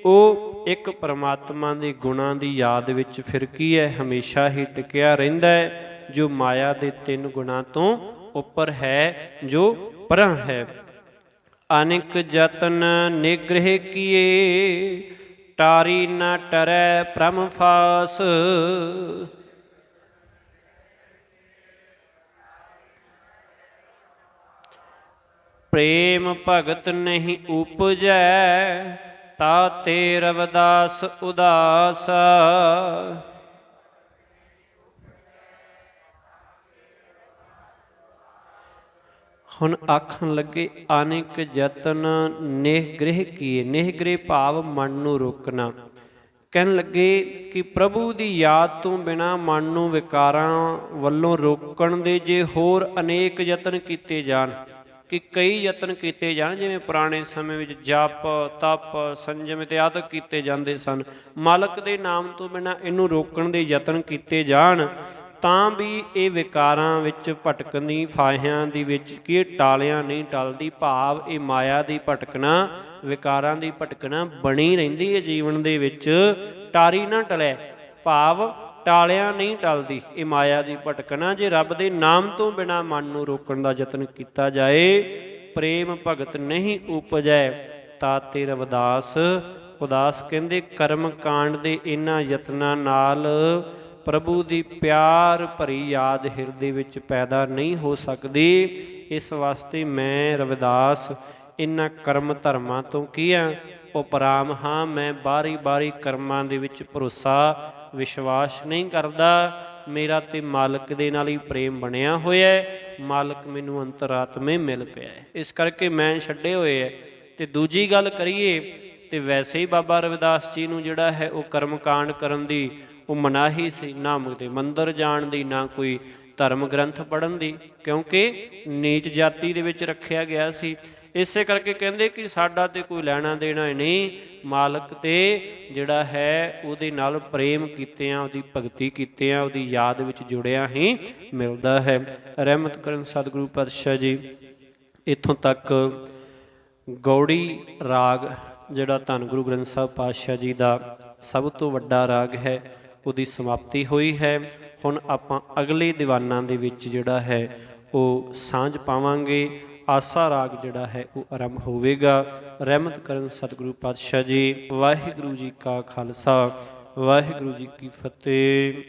ਉਹ ਇੱਕ ਪਰਮਾਤਮਾ ਦੇ ਗੁਣਾਂ ਦੀ ਯਾਦ ਵਿੱਚ ਫਿਰ ਕੀ ਹੈ, ਹਮੇਸ਼ਾ ਹੀ ਟਿਕਿਆ ਰਹਿੰਦਾ ਹੈ, ਜੋ ਮਾਇਆ ਦੇ 3 ਗੁਣਾਂ ਤੋਂ ਉੱਪਰ ਹੈ, ਜੋ ਪਰਾਂ ਹੈ। ਅਨੇਕ ਜਤਨ ਨਿਗ੍ਰਹਿ ਕੀਏ, ਟਾਰੀ ਨ ਟਰੈ ਭ੍ਰਮ ਫਾਸ, ਪ੍ਰੇਮ ਭਗਤ ਨਹੀਂ ਉਪਜੈ, ਤਾਤੇ ਰਵਿਦਾਸ ਉਦਾਸ। ਹੁਣ ਆਖਣ ਲੱਗੇ ਅਨੇਕ ਯਤਨ ਨਿਗ੍ਰਹਿ ਕੀਏ, ਨਿਗ੍ਰਹਿ ਭਾਵ ਮਨ ਨੂੰ ਰੋਕਣਾ। ਕਹਿਣ ਲੱਗੇ ਕਿ ਪ੍ਰਭੂ ਦੀ ਯਾਦ ਤੋਂ ਬਿਨਾਂ ਮਨ ਨੂੰ ਵਿਕਾਰਾਂ ਵੱਲੋਂ ਰੋਕਣ ਦੇ ਜੇ ਹੋਰ ਅਨੇਕ ਯਤਨ ਕੀਤੇ ਜਾਣ, ਕਿ ਕਈ ਯਤਨ ਕੀਤੇ ਜਾਣ, ਜਿਵੇਂ ਪੁਰਾਣੇ ਸਮੇਂ ਵਿੱਚ ਜਪ, ਤਪ, ਸੰਜਮ ਇਤਿਆਦਿ ਕੀਤੇ ਜਾਂਦੇ ਸਨ, ਮਾਲਕ ਦੇ ਨਾਮ ਤੋਂ ਬਿਨਾਂ ਇਹਨੂੰ ਰੋਕਣ ਦੇ ਯਤਨ ਕੀਤੇ ਜਾਣ ਤਾਂ ਵੀ ਇਹ ਵਿਕਾਰਾਂ ਵਿੱਚ ਭਟਕਣ ਦੀ ਫਾਹਿਆਂ ਦੀ ਵਿੱਚ ਕੀ ਟਾਲਿਆਂ ਨਹੀਂ ਟਲਦੀ, ਭਾਵ ਇਹ ਮਾਇਆ ਦੀ ਭਟਕਣਾ, ਵਿਕਾਰਾਂ ਦੀ ਭਟਕਣਾ ਬਣੀ ਰਹਿੰਦੀ ਹੈ ਜੀਵਨ ਦੇ ਵਿੱਚ, ਟਾਰੀ ਨਾ ਟਲੇ, ਭਾਵ ਟਾਲਿਆਂ ਨਹੀਂ ਟਲਦੀ ਇਹ ਮਾਇਆ ਦੀ ਭਟਕਣਾ ਜੇ ਰੱਬ ਦੇ ਨਾਮ ਤੋਂ ਬਿਨਾਂ ਮਨ ਨੂੰ ਰੋਕਣ ਦਾ ਯਤਨ ਕੀਤਾ ਜਾਏ। ਪ੍ਰੇਮ ਭਗਤ ਨਹੀਂ ਉਪਜੈ, ਤਾਤੇ ਰਵਿਦਾਸ ਉਦਾਸ। ਕਹਿੰਦੇ ਕਰਮ ਕਾਂਡ ਦੇ ਇਹਨਾਂ ਯਤਨਾਂ ਨਾਲ ਪ੍ਰਭੂ ਦੀ ਪਿਆਰ ਭਰੀ ਯਾਦ ਹਿਰਦੇ ਵਿੱਚ ਪੈਦਾ ਨਹੀਂ ਹੋ ਸਕਦੀ। ਇਸ ਵਾਸਤੇ ਮੈਂ ਰਵਿਦਾਸ ਇਹਨਾਂ ਕਰਮ ਧਰਮਾਂ ਤੋਂ ਕੀ ਆ, ਉਪਰਾਮ ਹਾਂ। ਮੈਂ ਬਾਰੀ ਬਾਰੀ ਕਰਮਾਂ ਦੇ ਵਿੱਚ ਭਰੋਸਾ ਵਿਸ਼ਵਾਸ ਨਹੀਂ ਕਰਦਾ, ਮੇਰਾ ਤੇ ਮਾਲਕ ਦੇ ਨਾਲ ਹੀ ਪ੍ਰੇਮ ਬਣਿਆ ਹੋਇਆ ਹੈ, ਮਾਲਕ ਮੈਨੂੰ ਅੰਤਰਾਤਮੇ ਮਿਲ ਪਿਆ ਹੈ, ਇਸ ਕਰਕੇ ਮੈਂ ਛੱਡੇ ਹੋਏ ਹੈ। ਤੇ ਦੂਜੀ ਗੱਲ ਕਰੀਏ ਤੇ ਵੈਸੇ ਹੀ ਬਾਬਾ ਰਵਿਦਾਸ ਜੀ ਨੂੰ ਜਿਹੜਾ ਹੈ ਉਹ ਕਰਮ ਕਾਂਡ ਕਰਨ ਦੀ ਉਹ ਮਨਾਹੀ ਸੀ, ਨਾ ਤੇ ਮੰਦਰ ਜਾਣ ਦੀ, ਨਾ ਕੋਈ ਧਰਮ ਗ੍ਰੰਥ ਪੜ੍ਹਨ ਦੀ, ਕਿਉਂਕਿ ਨੀਚ ਜਾਤੀ ਦੇ ਵਿੱਚ ਰੱਖਿਆ ਗਿਆ ਸੀ। ਇਸੇ ਕਰਕੇ ਕਹਿੰਦੇ ਕਿ ਸਾਡਾ ਤੇ ਕੋਈ ਲੈਣਾ ਦੇਣਾ ਹੀ ਨਹੀਂ, ਮਾਲਕ ਤੇ ਜਿਹੜਾ ਹੈ ਉਹਦੇ ਨਾਲ ਪ੍ਰੇਮ ਕੀਤਿਆਂ, ਉਹਦੀ ਭਗਤੀ ਕੀਤਿਆਂ, ਉਹਦੀ ਯਾਦ ਵਿੱਚ ਜੁੜਿਆ ਹੀ ਮਿਲਦਾ ਹੈ। ਰਹਿਮਤ ਕਰਨ ਸਤਿਗੁਰੂ ਪਾਤਸ਼ਾਹ ਜੀ। ਇੱਥੋਂ ਤੱਕ ਗੌੜੀ ਰਾਗ ਜਿਹੜਾ ਧੰਨ ਗੁਰੂ ਗ੍ਰੰਥ ਸਾਹਿਬ ਪਾਤਸ਼ਾਹ ਜੀ ਦਾ ਸਭ ਤੋਂ ਵੱਡਾ ਰਾਗ ਹੈ, ਉਹਦੀ ਸਮਾਪਤੀ ਹੋਈ ਹੈ। ਹੁਣ ਆਪਾਂ ਅਗਲੇ ਦੀਵਾਨਾਂ ਦੇ ਵਿੱਚ ਜਿਹੜਾ ਹੈ ਉਹ ਸਾਂਝ ਪਾਵਾਂਗੇ। ਆਸਾ ਰਾਗ ਜਿਹੜਾ ਹੈ ਉਹ ਆਰੰਭ ਹੋਵੇਗਾ। ਰਹਿਮਤ ਕਰਨ ਸਤਿਗੁਰੂ ਪਾਤਸ਼ਾਹ ਜੀ। ਵਾਹਿਗੁਰੂ ਜੀ ਕਾ ਖਾਲਸਾ, ਵਾਹਿਗੁਰੂ ਜੀ ਕੀ ਫਤਿਹ।